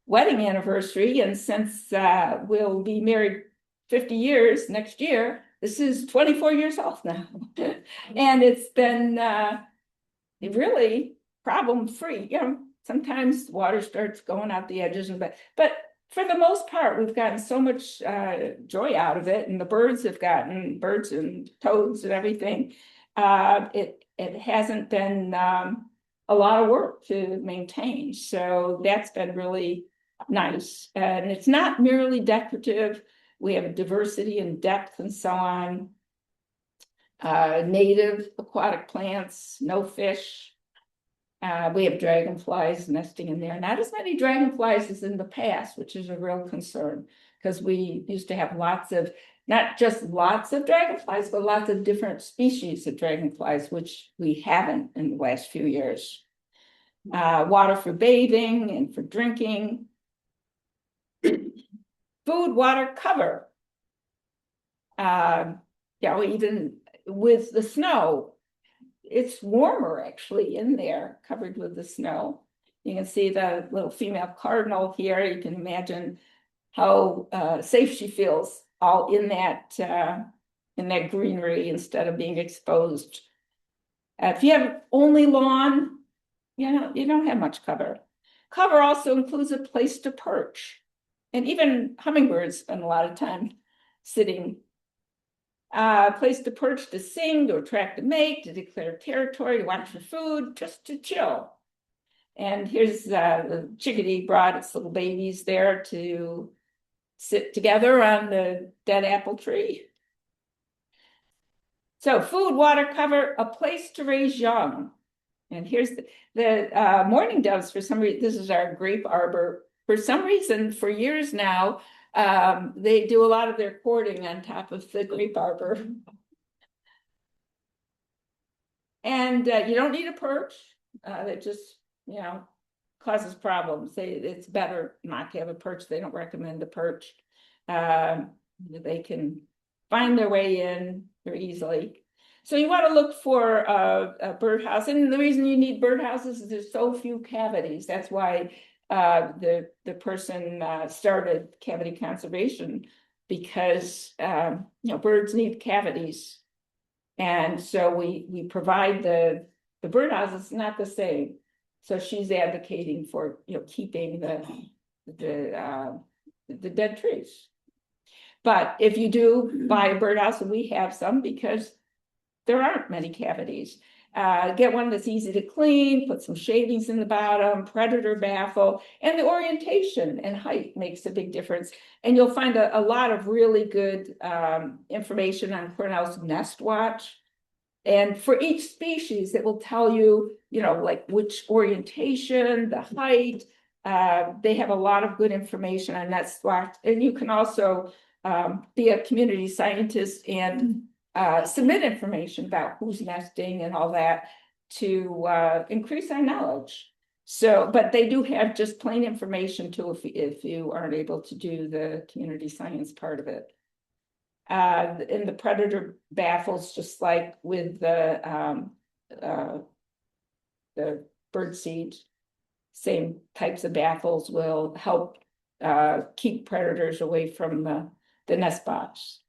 wedding anniversary. And since we'll be married 50 years next year, this is 24 years old now. And it's been really problem-free. Sometimes water starts going out the edges, but for the most part, we've gotten so much joy out of it, and the birds have gotten birds and toads and everything. It hasn't been a lot of work to maintain, so that's been really nice. And it's not merely decorative. We have a diversity in depth and so on. Native aquatic plants, no fish. We have dragonflies nesting in there. Not as many dragonflies as in the past, which is a real concern, because we used to have not just lots of dragonflies, but lots of different species of dragonflies, which we haven't in the last few years. Water for bathing and for drinking. Food, water, cover. Even with the snow, it's warmer actually in there, covered with the snow. You can see the little female cardinal here. You can imagine how safe she feels all in that greenery instead of being exposed. If you have only lawn, you don't have much cover. Cover also includes a place to perch. And even hummingbirds spend a lot of time sitting. Place to perch, to sing, to attract a mate, to declare territory, to watch for food, just to chill. And here's the chickadee brought its little babies there to sit together on the dead apple tree. So food, water, cover, a place to raise young. And here's the mourning doves. For some reason, this is our grape arbor. For some reason, for years now, they do a lot of their courting on top of the grape arbor. And you don't need a perch. That just, causes problems. It's better not to have a perch. They don't recommend a perch. They can find their way in very easily. So you want to look for a birdhouse. And the reason you need birdhouses is there's so few cavities. That's why the person started cavity conservation, because birds need cavities, and so we provide the birdhouses. Not the same. So she's advocating for keeping the dead trees. But if you do buy a birdhouse, and we have some, because there aren't many cavities. Get one that's easy to clean, put some shavings in the bottom, predator baffle, and the orientation and height makes a big difference. And you'll find a lot of really good information on Cornell's Nest Watch. And for each species, it will tell you, like which orientation, the height. They have a lot of good information on Nest Watch. And you can also be a community scientist and submit information about who's nesting and all that to increase our knowledge. So, but they do have just plain information too if you aren't able to do the community science part of it. In the predator baffles, just like with the birdseed, same types of baffles will help keep predators away from the nest box.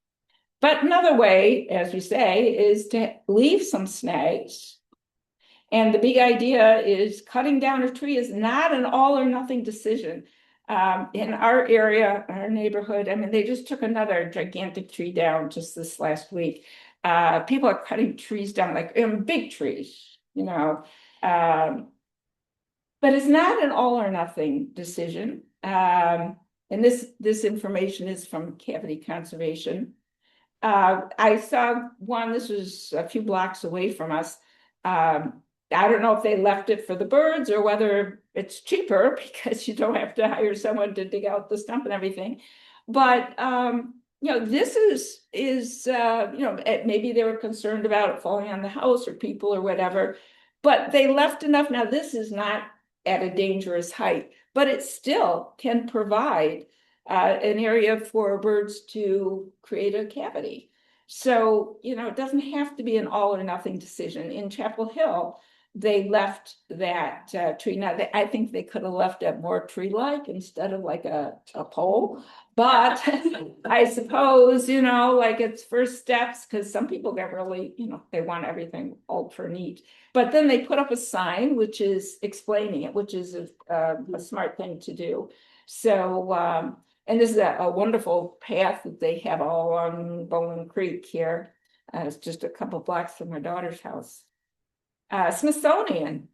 But another way, as we say, is to leave some snags. And the big idea is cutting down a tree is not an all or nothing decision. In our area, our neighborhood, I mean, they just took another gigantic tree down just this last week. People are cutting trees down, like big trees, but it's not an all or nothing decision. And this information is from Cavity Conservation. I saw one, this was a few blocks away from us. I don't know if they left it for the birds or whether it's cheaper because you don't have to hire someone to dig out the stump and everything. But, this is maybe they were concerned about it falling on the house or people or whatever, but they left enough. Now, this is not at a dangerous height, but it still can provide an area for birds to create a cavity. So, it doesn't have to be an all or nothing decision. In Chapel Hill, they left that tree. Now, I think they could have left it more tree-like instead of like a pole. But I suppose, like it's first steps, because some people get really, they want everything ultra neat. But then they put up a sign, which is explaining it, which is a smart thing to do. So, and this is a wonderful path that they have all along Bowling Creek here. It's just a couple blocks from my daughter's house. Smithsonian,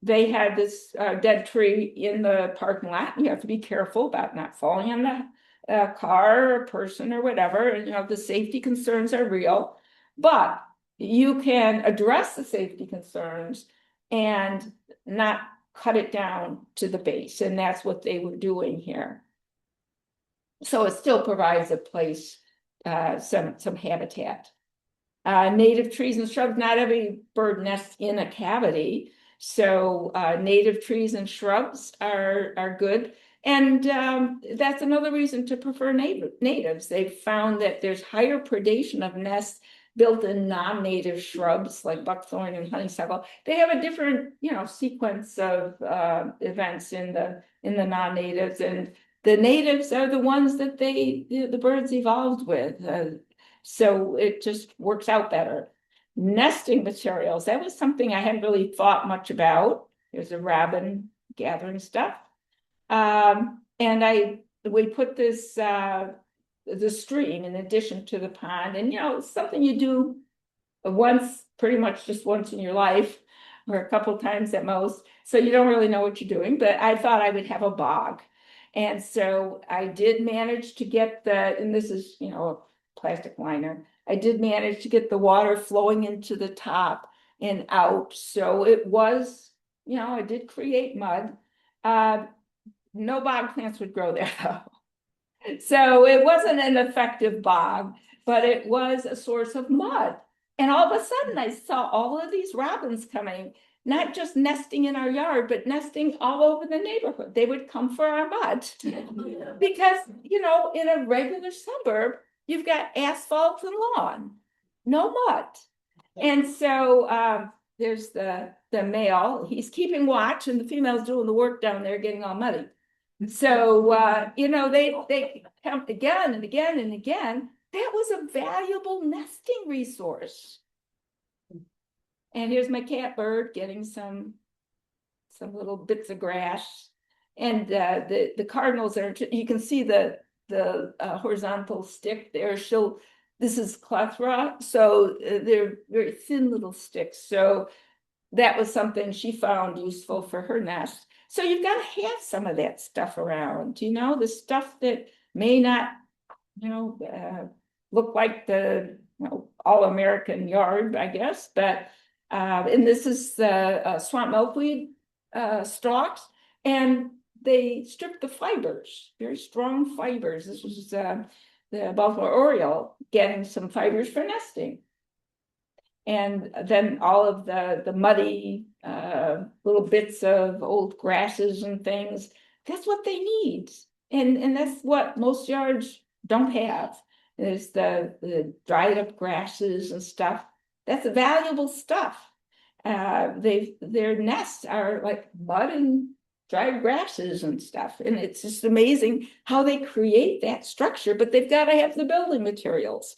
they had this dead tree in the parking lot. You have to be careful about not falling on the car or person or whatever. And, the safety concerns are real, but you can address the safety concerns and not cut it down to the base. And that's what they were doing here. So it still provides a place, some habitat. Native trees and shrubs, not every bird nests in a cavity. So native trees and shrubs are good. And that's another reason to prefer natives. They've found that there's higher predation of nests built in non-native shrubs like buckthorn and honeysuckle. They have a different, sequence of events in the non-natives, and the natives are the ones that the birds evolved with. So it just works out better. Nesting materials, that was something I hadn't really thought much about. There's a robin gathering stuff. And we put this, the stream in addition to the pond, and it's something you do pretty much just once in your life, or a couple times at most. So you don't really know what you're doing, but I thought I would have a bog. And so I did manage to get and this is, a plastic liner. I did manage to get the water flowing into the top and out. So it was, I did create mud. No bog plants would grow there though. So it wasn't an effective bog, but it was a source of mud. And all of a sudden I saw all of these robins coming, not just nesting in our yard, but nesting all over the neighborhood. They would come for our mud because, in a regular suburb, you've got asphalt and lawn, no mud. And so there's the male, he's keeping watch, and the female's doing the work down there getting all muddy. So, they come again and again and again. That was a valuable nesting resource. And here's my catbird getting some little bits of grass. And the cardinals you can see the horizontal stick there. This is clethra, so they're very thin little sticks. So that was something she found useful for her nest. So you've got to have some of that stuff around, the stuff that may not, look like the all-American yard, I guess. But and this is the swamp milkweed stalks, and they stripped the fibers, very strong fibers. This was the Baltimore Oriole getting some fibers for nesting. And then all of the muddy little bits of old grasses and things, that's what they need. And that's what most yards don't have, is the dried up grasses and stuff. That's valuable stuff. Their nests are like mud and dried grasses and stuff. And it's just amazing how they create that structure, but they've got to have the building materials.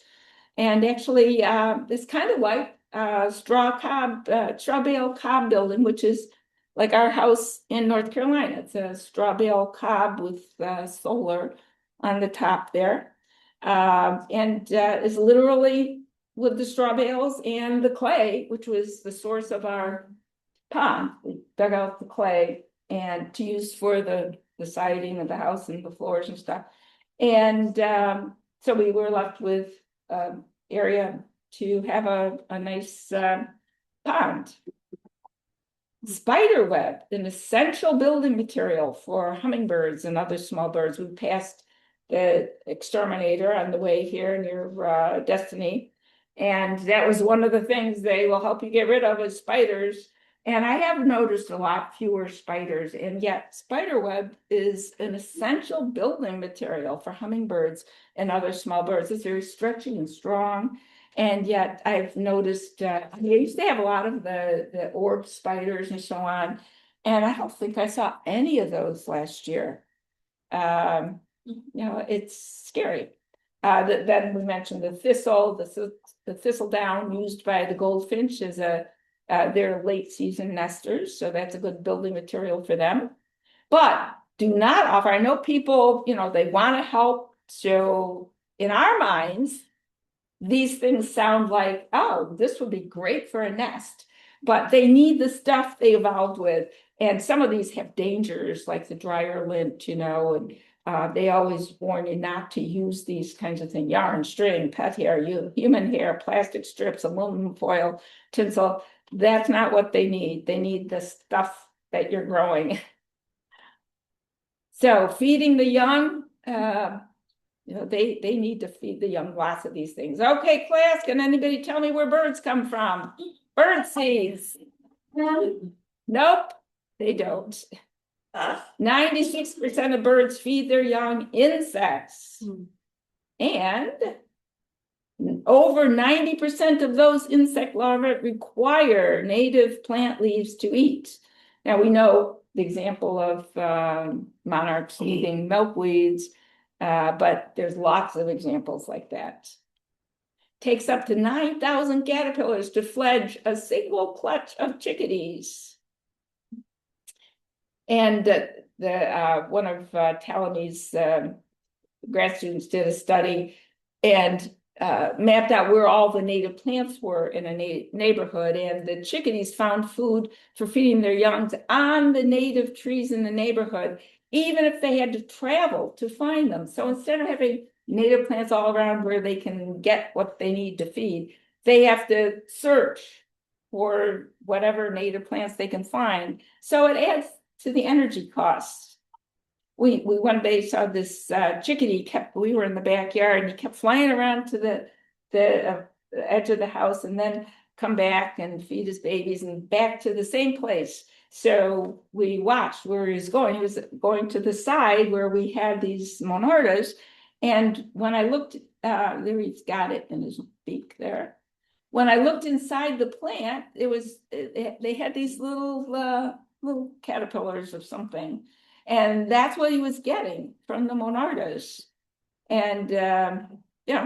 And actually, it's kind of like straw bale cob building, which is like our house in North Carolina. It's a straw bale cob with solar on the top there. And is literally with the straw bales and the clay, which was the source of our pond. We dug out the clay and to use for the siding of the house and the floors and stuff. And so we were left with area to have a nice pond. Spider web, an essential building material for hummingbirds and other small birds. We passed the exterminator on the way here near Destiny, and that was one of the things they will help you get rid of is spiders. And I have noticed a lot fewer spiders, and yet spider web is an essential building material for hummingbirds and other small birds. It's very stretchy and strong. And yet I've noticed, I used to have a lot of the orb spiders and so on, and I don't think I saw any of those last year. It's scary. Then we mentioned the thistle, the thistledown used by the goldfinch is they're late season nesters, so that's a good building material for them. But do not offer, I know people, they want to help. So in our minds, these things sound like, oh, this would be great for a nest, but they need the stuff they evolved with. And some of these have dangers like the dryer lint, and they always warn you not to use these kinds of things: yarn, string, pet hair, human hair, plastic strips, aluminum foil, tinsel. That's not what they need. They need the stuff that you're growing. So feeding the young, they need to feed the young lots of these things. Okay, class, can anybody tell me where birds come from? Bird seeds. Nope, they don't. 96% of birds feed their young insects. And over 90% of those insect larvae require native plant leaves to eat. Now we know the example of monarchs eating milkweeds, but there's lots of examples like that. Takes up to 9,000 caterpillars to fledge a single clutch of chickadees. And one of Talame's grad students did a study and mapped out where all the native plants were in a neighborhood, and the chickadees found food for feeding their young on the native trees in the neighborhood, even if they had to travel to find them. So instead of having native plants all around where they can get what they need to feed, they have to search for whatever native plants they can find. So it adds to the energy costs. We one day saw this chickadee we were in the backyard, and he kept flying around to the edge of the house and then come back and feed his babies and back to the same place. So we watched where he was going. He was going to the side where we had these monarchs. And when I looked, there he's got it in his beak there. When I looked inside the plant, they had these little caterpillars of something. And that's what he was getting from the monarchs. And,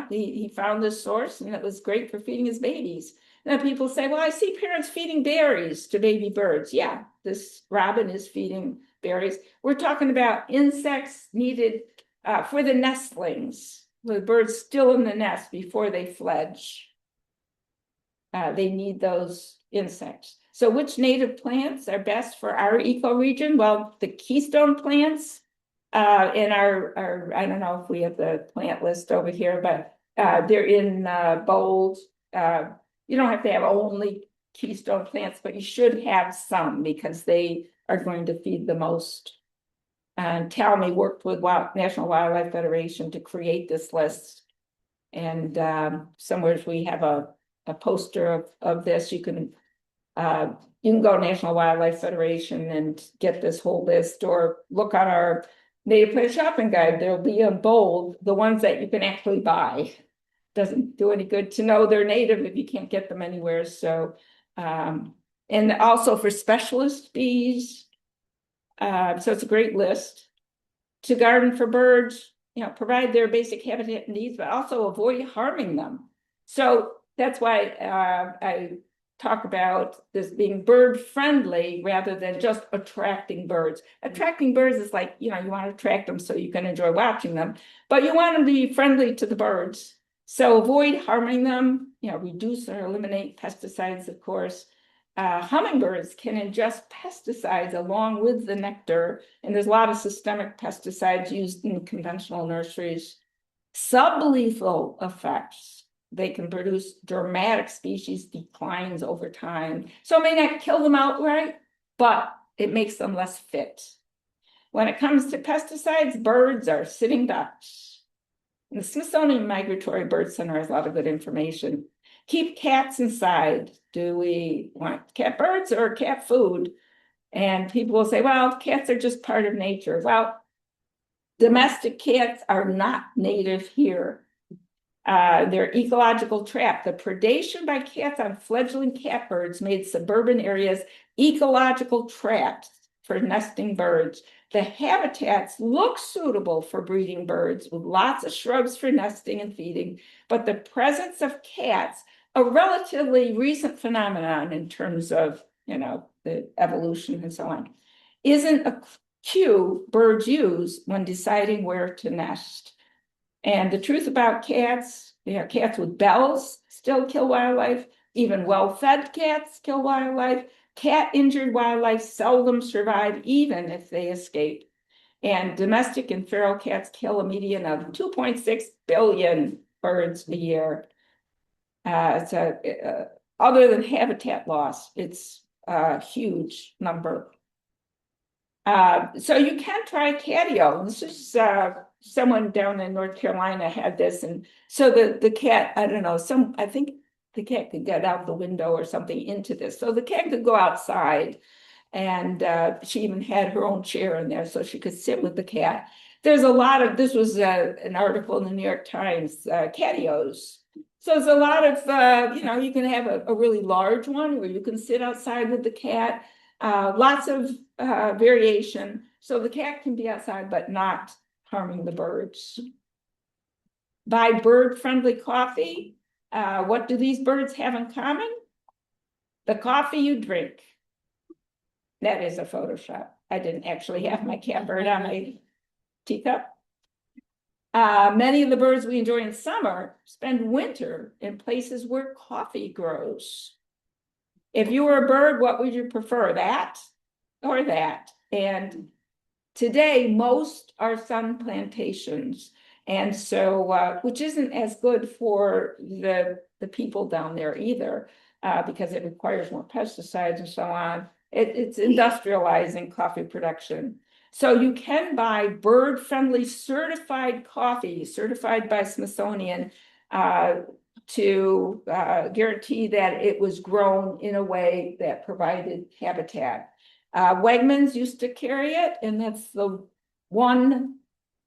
he found this source, and it was great for feeding his babies. And then people say, well, I see parents feeding berries to baby birds. Yeah, this robin is feeding berries. We're talking about insects needed for the nestlings. the birds still in the nest before they fledge. They need those insects. So which native plants are best for our ecoregion? Well, the keystone plants in our, I don't know if we have the plant list over here, but they're in bold. You don't have to have only keystone plants, but you should have some because they are going to feed the most. And Talmy worked with National Wildlife Federation to create this list. And somewhere we have a poster of this. You can go to National Wildlife Federation and get this whole list, or look on our native plant shopping guide. There'll be in bold the ones that you can actually buy. Doesn't do any good to know they're native if you can't get them anywhere. So, and also for specialist bees. So it's a great list. To garden for birds, provide their basic habitat needs, but also avoid harming them. So that's why I talk about this being bird friendly rather than just attracting birds. Attracting birds is like, you want to attract them so you can enjoy watching them, but you want them to be friendly to the birds. So avoid harming them, reduce or eliminate pesticides, of course. Hummingbirds can ingest pesticides along with the nectar, and there's a lot of systemic pesticides used in conventional nurseries. Sublethal effects. They can produce dramatic species declines over time. So it may not kill them outright, but it makes them less fit. When it comes to pesticides, birds are sitting ducks. And the Smithsonian Migratory Bird Center has a lot of good information. Keep cats inside. Do we want cat birds or cat food? And people will say, well, cats are just part of nature. Well, domestic cats are not native here. They're ecological trap. The predation by cats on fledgling catbirds made suburban areas ecological traps for nesting birds. The habitats look suitable for breeding birds with lots of shrubs for nesting and feeding, but the presence of cats, a relatively recent phenomenon in terms of, the evolution and so on, isn't a cue birds use when deciding where to nest. And the truth about cats, cats with bells still kill wildlife. Even well-fed cats kill wildlife. Cat-injured wildlife seldom survive, even if they escape. And domestic and feral cats kill a median of 2.6 billion birds a year. Other than habitat loss, it's a huge number. So you can try catio. This is someone down in North Carolina had this, and so the cat, I don't know, I think the cat could get out the window or something into this. So the cat could go outside, and she even had her own chair in there so she could sit with the cat. There's a lot of, this was an article in the New York Times, catios. So there's a lot of, you can have a really large one where you can sit outside with the cat. Lots of variation. So the cat can be outside, but not harming the birds. Buy bird-friendly coffee. What do these birds have in common? The coffee you drink. That is a Photoshop. I didn't actually have my catbird on my teacup. Many of the birds we enjoy in summer spend winter in places where coffee grows. If you were a bird, what would you prefer, that or that? And today, most are sun plantations. And so, which isn't as good for the people down there either, because it requires more pesticides and so on. It's industrializing coffee production. So you can buy bird-friendly certified coffee, certified by Smithsonian, to guarantee that it was grown in a way that provided habitat. Wegmans used to carry it, and that's the one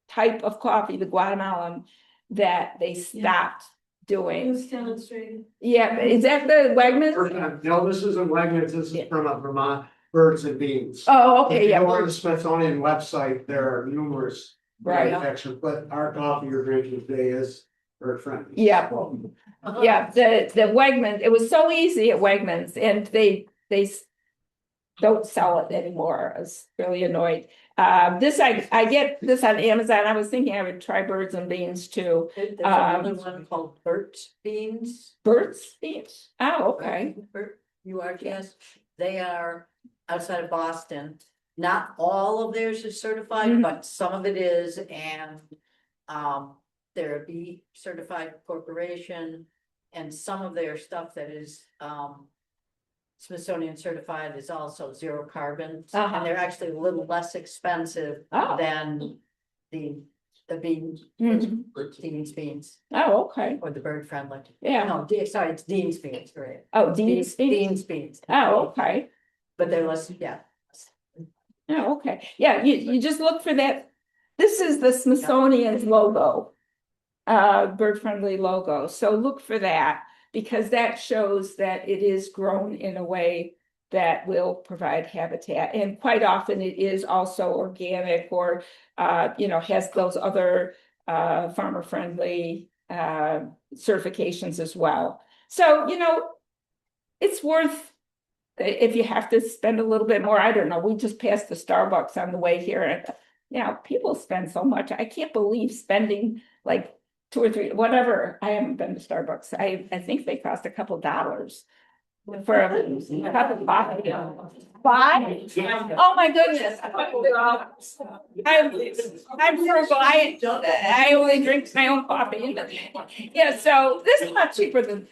type of coffee, the Guatemalan, that they stopped doing. It was demonstrated. Yeah, is that the Wegmans? No, this isn't Wegmans, this is from Vermont Birds and Beans. Oh, If okay, you yeah. go on the Smithsonian website, there are numerous Right. manufacturers, but our coffee you're drinking today is bird friendly. Yeah. Yeah, the Wegmans, it was so easy at Wegmans, and they don't sell it anymore. I was really annoyed. This, I get this on Amazon. I was thinking I would try birds and beans too. There's another one called Burt's Beans. Birds, beans? Oh, okay. URTS, they are outside of Boston. Not all of theirs is certified, Mhm. but some of it is, and they're a B certified corporation. And some of their stuff that is Smithsonian certified is also zero carbon, Uh-huh. and they're actually a little less expensive Oh. than the beans, Mhm. beans, Oh, okay. or the bird friendly. Yeah. No, sorry, it's Dean's beans, right? Oh, Dean's beans? Dean's beans. Oh, okay. But they're less, yeah. Oh, okay. Yeah, you just look for that. This is the Smithsonian's logo, bird-friendly logo. So look for that because that shows that it is grown in a way that will provide habitat. And quite often it is also organic or, has those other farmer-friendly certifications as well. So, it's worth if you have to spend a little bit more. I don't know. We just passed the Starbucks on the way here, and people spend so much. I can't believe spending like $2 or $3, whatever. I haven't been to Starbucks. I think they cost a couple dollars for a cup of coffee. Five? Oh my goodness! I'm frugal. I only drink my own coffee. Yeah, so this is not cheaper than.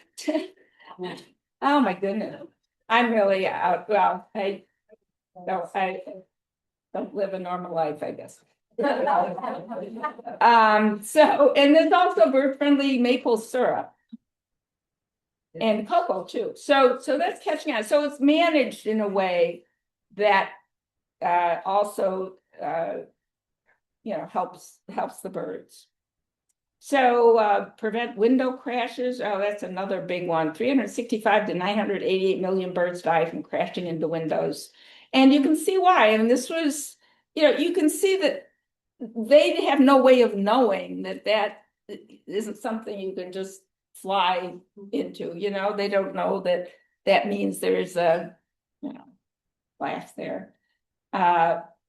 Oh my goodness. I'm really out. Well, I don't live a normal life, I guess. So, and there's also bird-friendly maple syrup. And cocoa too. So that's catching on. So it's managed in a way that also helps the birds. So prevent window crashes. Oh, that's another big one. 365 to 988 million birds die from crashing into windows. And you can see why. And this was, you can see that they have no way of knowing that isn't something you can just fly into. They don't know that means there's a, glass there.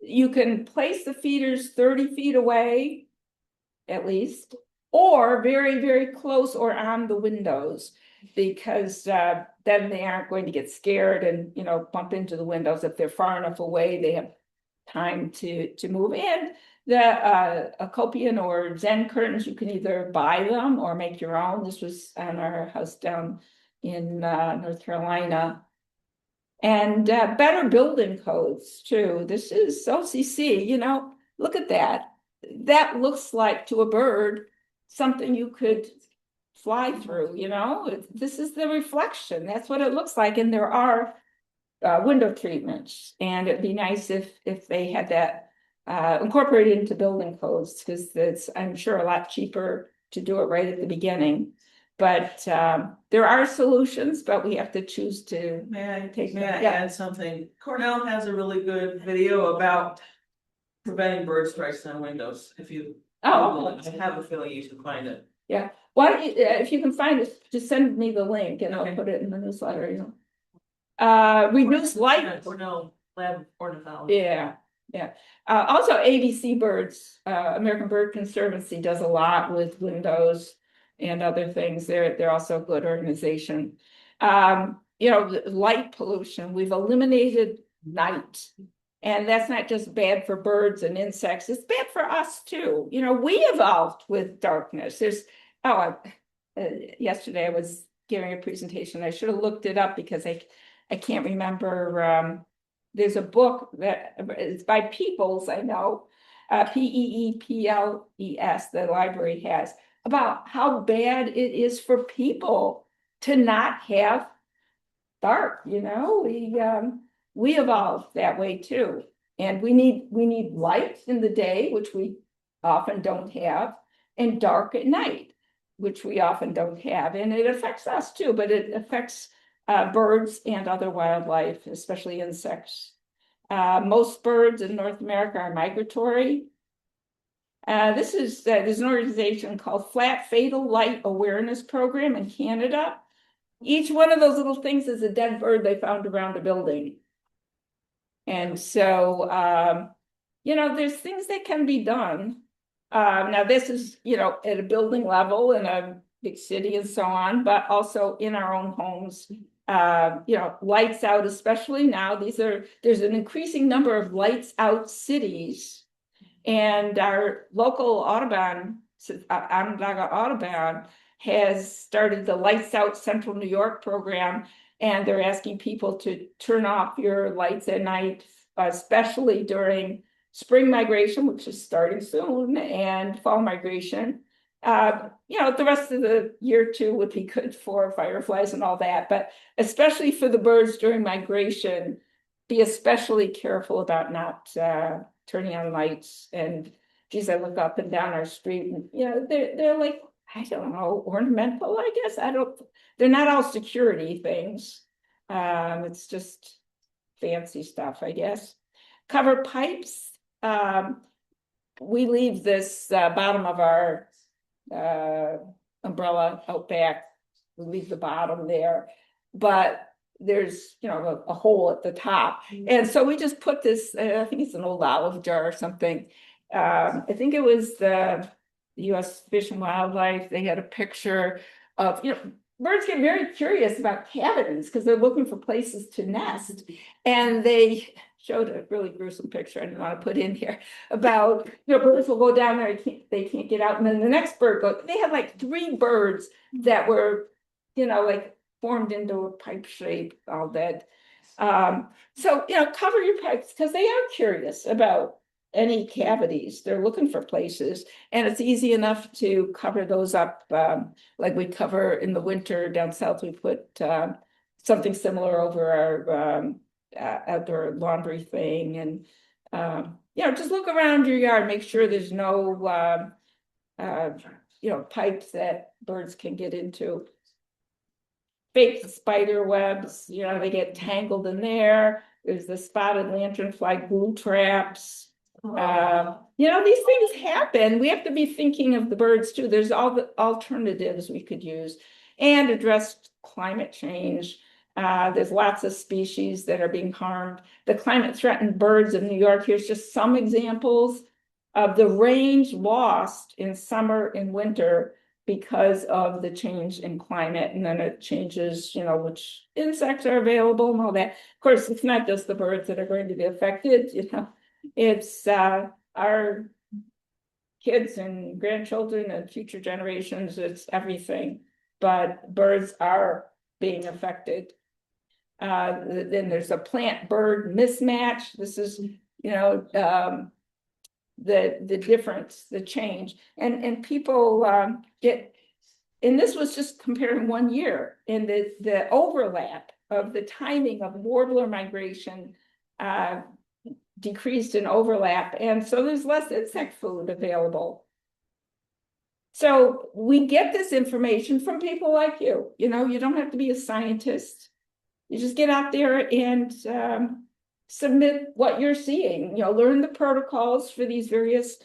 You can place the feeders 30 feet away, at least, or very, very close or on the windows, because then they aren't going to get scared and bump into the windows. If they're far enough away, they have time to move in. The Acopian or Zen curtains, you can either buy them or make your own. This was on our house down in North Carolina. And better building codes too. This is OCC, look at that. That looks like to a bird something you could fly through, This is the reflection. That's what it looks like. And there are window treatments. And it'd be nice if they had that incorporated into building codes, because it's, I'm sure, a lot cheaper to do it right at the beginning. But there are solutions, but we have to choose to take. May I add something? Cornell has a really good video about preventing bird strikes on windows. If you I have a feeling you should find it. Yeah. Why don't you, if you can find it, just send me the link and I'll put it in the newsletter. Reduce light. Cornell Lab Ornithology. Yeah. Also, ABC Birds, American Bird Conservancy does a lot with windows and other things. They're also a good organization. Light pollution. We've eliminated night. And that's not just bad for birds and insects, it's bad for us too. We evolved with darkness. Yesterday I was giving a presentation. I should have looked it up because I can't remember. There's a book that it's by Peoples, I know, Peeples, the library has, about how bad it is for people to not have dark. We evolved that way too. And we need light in the day, which we often don't have, and dark at night, which we often don't have. And it affects us too, but it affects birds and other wildlife, especially insects. Most birds in North America are migratory. There's an organization called Flat Fatal Light Awareness Program in Canada. Each one of those little things is a dead bird they found around a building. And so there's things that can be done. Now this is, at a building level in a big city and so on, but also in our own homes. Lights out, especially now, there's an increasing number of lights out cities. And our local Onondaga Audubon has started the Lights Out Central New York program, and they're asking people to turn off your lights at night, especially during spring migration, which is starting soon, and fall migration. The rest of the year too would be good for fireflies and all that, but especially for the birds during migration, be especially careful about not turning on lights. And geez, I look up and down our street and, they're like, I don't know, ornamental, I guess. They're not all security things. It's just fancy stuff, I guess. Cover pipes. We leave this bottom of our umbrella out back. We leave the bottom there, but there's a hole at the top, and so we just put this. I think it's an old olive jar or something. I think it was the U.S. Fish and Wildlife. They had a picture of birds get very curious about cavities because they're looking for places to nest, and they showed a really gruesome picture I didn't want to put in here about birds will go down there, they can't get out, and then the next bird goes. They had like 3 birds that were like formed into a pipe shape, all dead. So cover your pipes because they are curious about any cavities. They're looking for places, and it's easy enough to cover those up. Like we cover in the winter down south, we put something similar over our outdoor laundry thing, and just look around your yard, make sure there's no pipes that birds can get into. Fake spider webs, they get tangled in there. There's the spotted lanternfly glue traps. These things happen. We have to be thinking of the birds too. There's all the alternatives we could use, and address climate change. There's lots of species that are being harmed. The climate threatened birds of New York, here's just some examples of the range lost in summer and winter because of the change in climate, and then it changes, which insects are available and all that. Of course, it's not just the birds that are going to be affected, it's our kids and grandchildren and future generations, it's everything. But birds are being affected. Then there's a plant-bird mismatch. This is, the difference, the change, and people and this was just comparing 1 year, and the overlap of the timing of warbler migration decreased in overlap, and so there's less insect food available. So we get this information from people like you. You don't have to be a scientist. You just get out there and submit what you're seeing, learn the protocols for these various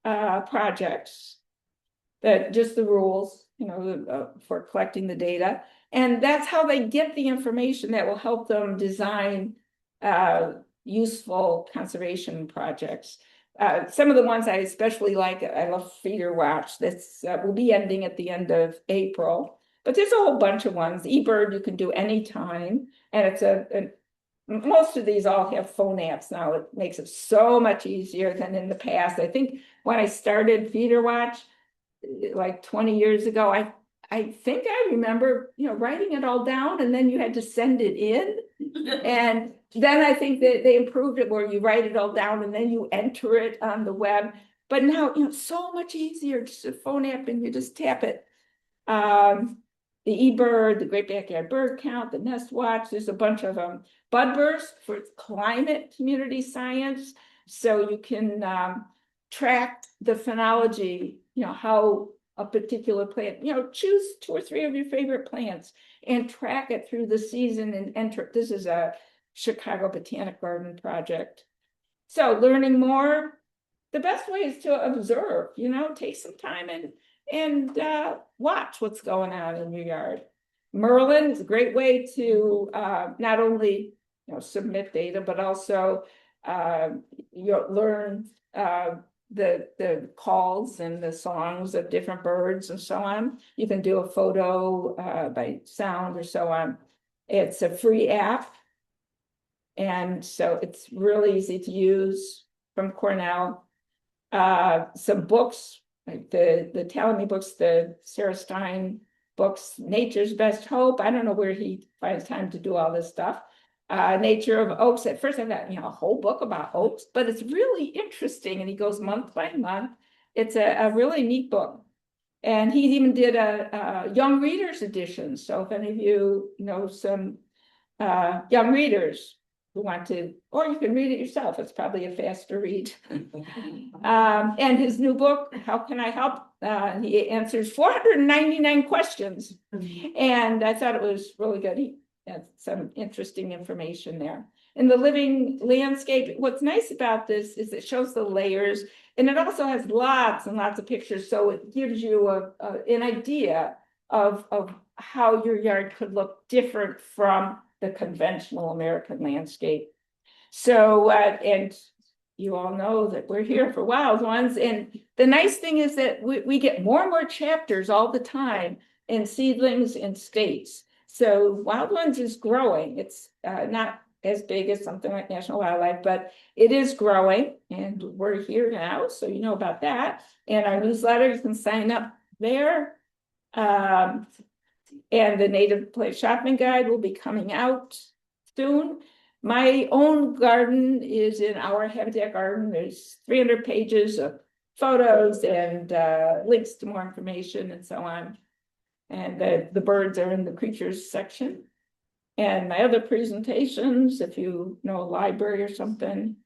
projects, just the rules, for collecting the data. And that's how they get the information that will help them design useful conservation projects. Some of the ones I especially like, I love Feeder Watch. This will be ending at the end of April, but there's a whole bunch of ones. eBird you can do anytime, and it's most of these all have phone apps now. It makes it so much easier than in the past. I think when I started Feeder Watch, like 20 years ago, I think I remember, writing it all down, and then you had to send it in. And then I think that they improved it where you write it all down and then you enter it on the web. But now, so much easier, just a phone app and you just tap it. The eBird, the Great Backyard Bird Count, the Nest Watch, there's a bunch of them. Budburst for climate community science. So you can track the phenology, how a particular plant, choose 2 or 3 of your favorite plants and track it through the season and enter. This is a Chicago Botanic Garden project. So learning more, the best way is to observe, take some time and watch what's going on in your yard. Merlin is a great way to not only submit data, but also You'll learn the calls and the songs of different birds and so on. You can do a photo by sound or so on. It's a free app. And so it's really easy to use from Cornell. Some books, like the Talamy books, the Sarah Stein books, Nature's Best Hope. I don't know where he finds time to do all this stuff. Nature of Oaks. At first I thought, a whole book about oaks, but it's really interesting. And he goes month by month. It's a really neat book. And he even did a young readers edition. So if any of you know some young readers who want to, or you can read it yourself. It's probably a faster read. And his new book, How Can I Help? He answers 499 questions. And I thought it was really good. He had some interesting information there. In the living landscape, what's nice about this is it shows the layers, and it also has lots and lots of pictures. So it gives you an idea of how your yard could look different from the conventional American landscape. So, and you all know that we're here for wild ones. And the nice thing is that we get more and more chapters all the time in seedlings and states. So wild ones is growing. It's not as big as something like National Wildlife, but it is growing, and we're here now. So you know about that. And our newsletter, you can sign up there. And the Native Place Shopping Guide will be coming out soon. My own garden is in Our Habitat Garden. There's 300 pages of photos and links to more information and so on. And the birds are in the creatures section. And my other presentations, if you know a library or something,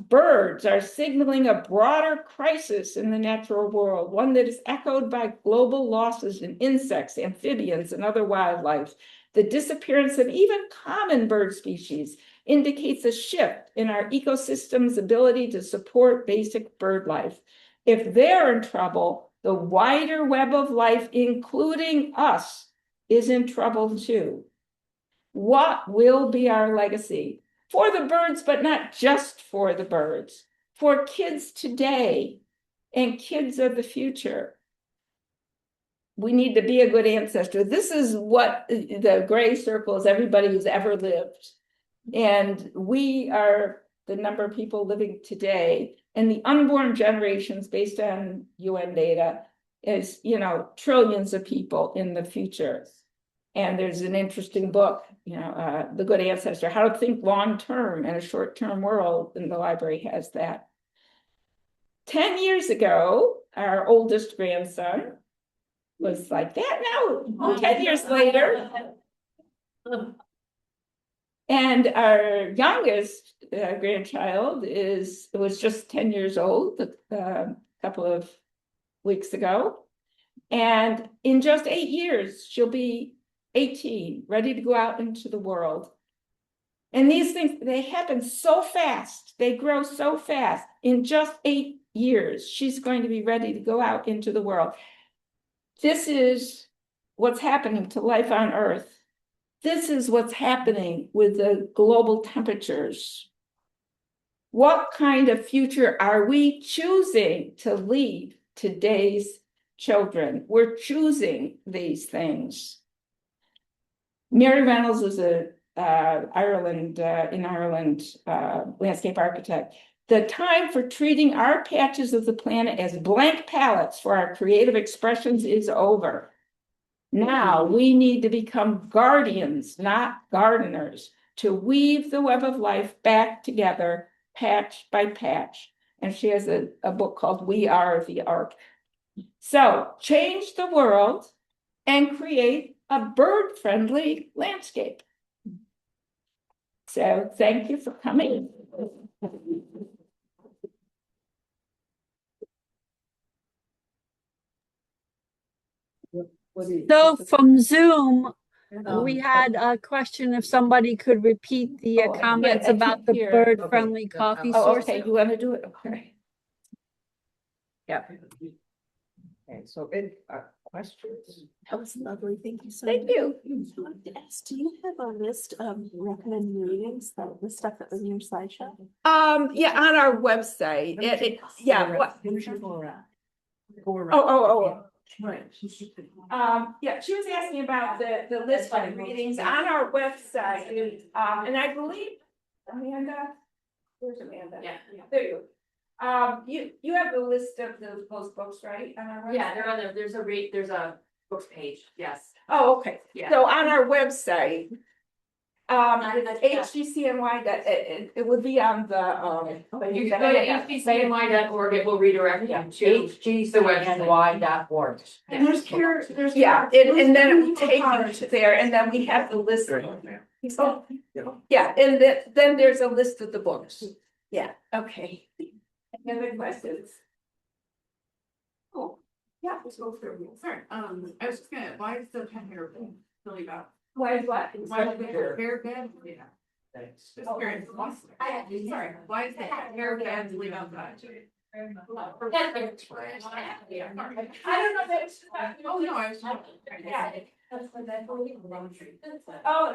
birds are signaling a broader crisis in the natural world, one that is echoed by global losses in insects, amphibians, and other wildlife. The disappearance of even common bird species indicates a shift in our ecosystem's ability to support basic bird life. If they're in trouble, the wider web of life, including us, is in trouble too. What will be our legacy? For the birds, but not just for the birds, for kids today and kids of the future. We need to be a good ancestor. This is what the gray circle is, everybody who's ever lived. And we are the number of people living today. And the unborn generations, based on UN data, is, trillions of people in the future. And there's an interesting book, The Good Ancestor, How to Think Long-Term in a Short-Term World, and the library has that. 10 years ago, our oldest grandson was like that now, 10 years later. And our youngest grandchild was just 10 years old a couple of weeks ago. And in just 8 years, she'll be 18, ready to go out into the world. And these things, they happen so fast. They grow so fast. In just 8 years, she's going to be ready to go out into the world. This is what's happening to life on Earth. This is what's happening with the global temperatures. What kind of future are we choosing to leave today's children? We're choosing these things. Mary Reynolds is in Ireland, landscape architect. The time for treating our patches of the planet as blank palettes for our creative expressions is over. Now we need to become guardians, not gardeners, to weave the web of life back together, patch by patch. And she has a book called We Are the Ark. So change the world and create a bird-friendly landscape. So thank you for coming. So from Zoom, we had a question if somebody could repeat the comments I about can't the hear. bird-friendly coffee Oh, source. okay, you want to do it? Okay. Yeah. Okay, so questions. That was lovely. Thank you so Thank much. you. I wanted to ask, do you have a list of recommended readings, the stuff that was in your slideshow? Yeah, on our website, yeah, what? Oh. Right. Yeah, she was asking about the list of readings on our website, and I believe Amanda, where's Amanda? Yeah. There you go. You have the list of those books, right? On our website? Yeah, they're on there, there's a books page, yes. Oh, okay. Yeah. So on our website, I- HGCNY, that it would be on the, You can go to hbcny.org, it will redirect you to the website. HGCNY.org. and yeah, and then it will take you to there, and then we have the list. Oh, yeah, and then there's a list of the books. Yeah, okay. Any other questions? Oh, yeah, let's go through. Sorry, I was just gonna, why is the hair really bad? Why is what? Why is the hair bad? Yeah. Just curious. Sorry, why is the hair bad to leave outside? I don't know if it's. Oh, no, I was. Yeah. Oh,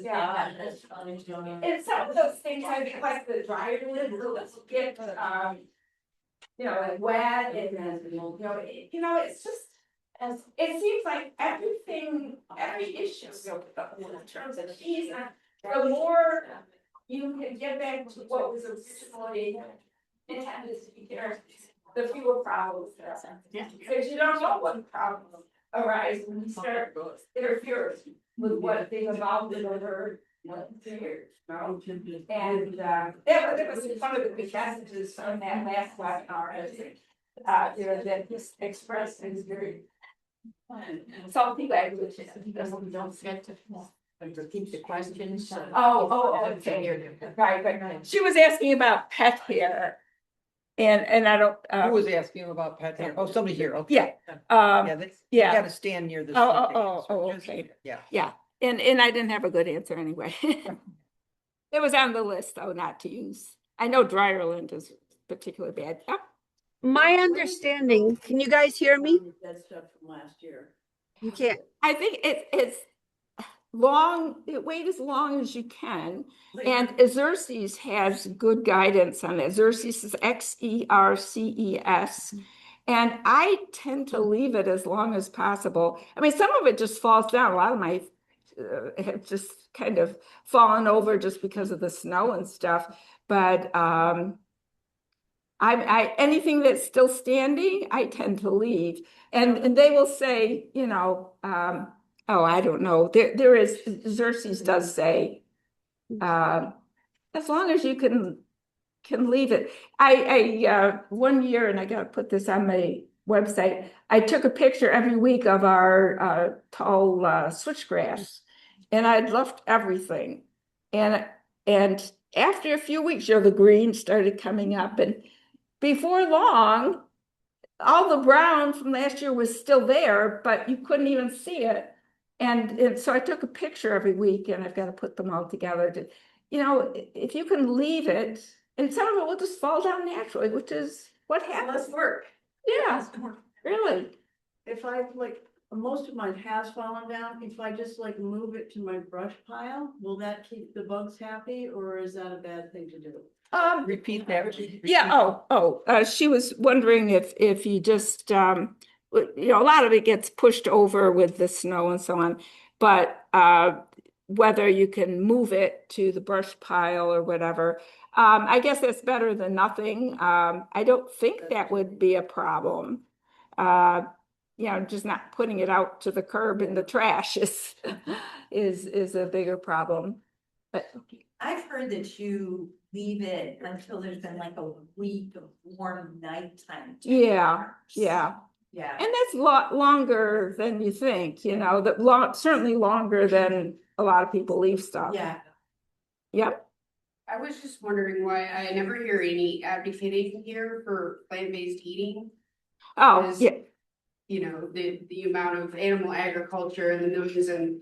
yeah. It's some of those things, I think, like the dryer lid, will get, like wet and then, it's just. It seems like every issue, in terms of fees, the more you can get back to what was originally intended to be there, the fewer problems there are. Because you don't know what problems arise when you start interfering with what they've evolved over 2 years. And that was one of the big messages from that last webinar, that this expressed is very salty language. Don't forget to repeat the questions. Okay. Right. She was asking about pet hair. And I don't. Who was asking about pet hair? Oh, somebody here, okay. Yeah. Yeah, you yeah. gotta stand near this. Okay. Yeah. Yeah, and I didn't have a good answer anyway. It was on the list though, not to use. I know dryer lint is particularly bad. Yeah. My understanding, can you guys hear me? That stuff from last year. You can't. I think it's long, wait as long as you can. And Xerces has good guidance on it. Xerces is XERCES. And I tend to leave it as long as possible. I mean, some of it just falls down. A lot of my have just kind of fallen over just because of the snow and stuff. But anything that's still standing, I tend to leave. And they will say, I don't know. There is, Xerces does say, as long as you can leave it. I 1 year, and I gotta put this on my website, I took a picture every week of our tall switchgrass, and I'd left everything. And after a few weeks, the green started coming up, and before long, all the brown from last year was still there, but you couldn't even see it. And so I took a picture every week, and I've got to put them all together to, if you can leave it, and some of it will just fall down naturally, which is what happens. Less work. Yeah, really. If most of mine has fallen down, if I just move it to my brush pile, will that keep the bugs happy, or is that a bad thing to do? Repeat that. Yeah, she was wondering if you just, a lot of it gets pushed over with the snow and so on, but whether you can move it to the brush pile or whatever. I guess that's better than nothing. I don't think that would be a problem. Just not putting it out to the curb in the trash is a bigger problem. But I've heard that you leave it until there's been like a week of warm nighttime. yeah. Yeah. And that's longer than you think, certainly longer than a lot of people leave stuff. Yeah. Yep. I was just wondering why I never hear any advocating here for plant-based eating. Oh, Because, yeah. The amount of animal agriculture and the millions and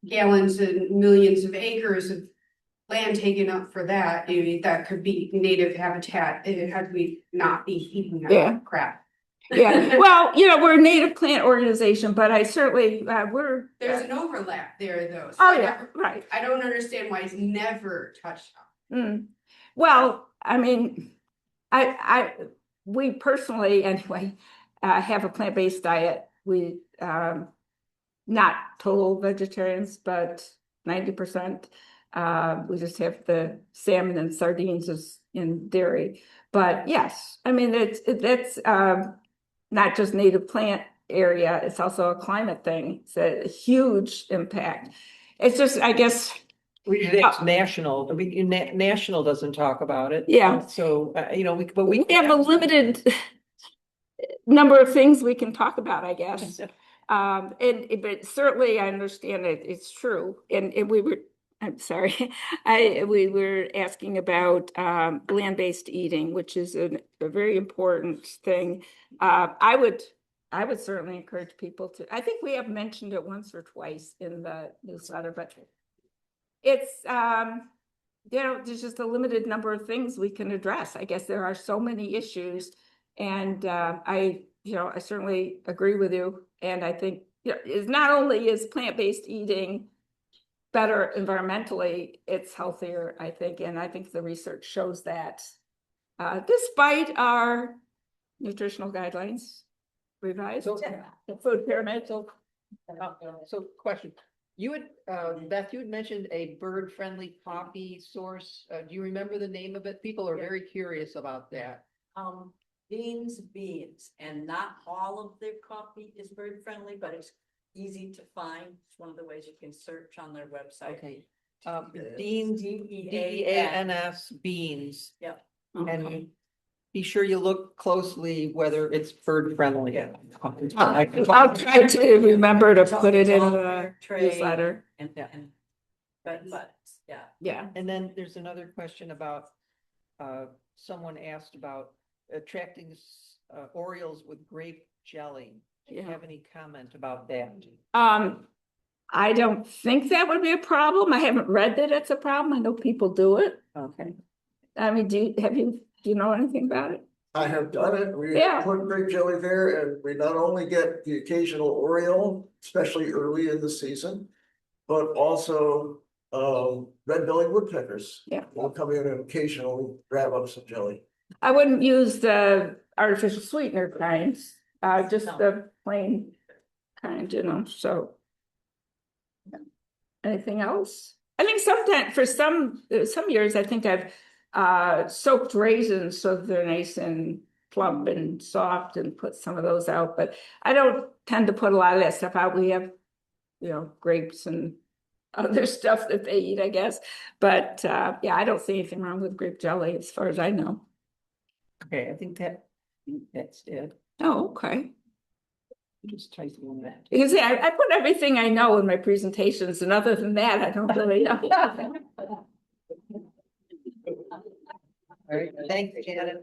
gallons and millions of acres of land taken up for that, that could be native habitat, how do we not be eating Yeah. that crap? Yeah, well, you know, we're a native plant organization, but I certainly, we're. There's an overlap there though. So Oh, I yeah, never- right. I don't understand why it's never touched on. Well, I mean, we personally, anyway, have a plant-based diet. We, not total vegetarians, but 90%. We just have the salmon and sardines as in dairy. But yes, I mean, that's not just native plant area, it's also a climate thing. It's a huge impact. It's just, I guess, It's national, I mean, national doesn't talk about it. Yeah. So, you know, but we have a limited number of things we can talk about, I guess. But certainly I understand it, it's true. And I'm sorry, we were asking about land-based eating, which is a very important thing. I would certainly encourage people to, I think we have mentioned it once or twice in the newsletter, but it's, you know, there's just a limited number of things we can address. I guess there are so many issues, and I certainly agree with you. And I think, you know, is not only is plant-based eating better environmentally, it's healthier, I think, and I think the research shows that, despite our nutritional guidelines revised, the food pyramid. So question, you had, Beth, you had mentioned a bird-friendly coffee source. Do you remember the name of it? People are very curious about that. Beans, and not all of their coffee is bird friendly, but it's easy to find. It's one of the ways you can search on their website. Okay. Beans, DEANS, beans. Yep. And be sure you look closely whether it's bird friendly. I'll try to remember to put it in the newsletter. But yeah. Yeah. And then there's another question about, someone asked about attracting Orioles with grape jelly. Do you have any comment about that? I don't think that would be a problem. I haven't read that it's a problem. I know people do it. Okay. I mean, do you know anything about it? I have done it. We Yeah. put grape jelly there and we not only get the occasional Oriole, especially early in the season, but also red-bellied woodpeckers. Yeah. Will come in and occasionally grab up some jelly. I wouldn't use the artificial sweetener kinds, just the plain kind, you know, so. Anything else? I think sometimes for some years, I think I've soaked raisins so they're nice and plump and soft and put some of those out, but I don't tend to put a lot of that stuff out. We have, you know, grapes and other stuff that they eat, I guess. But yeah, I don't see anything wrong with grape jelly as far as I know. Okay, I think that's it. Oh, okay. Just typing on that. Because yeah, I put everything I know in my presentations, and other than that, I don't really know. All right, thanks, Janet.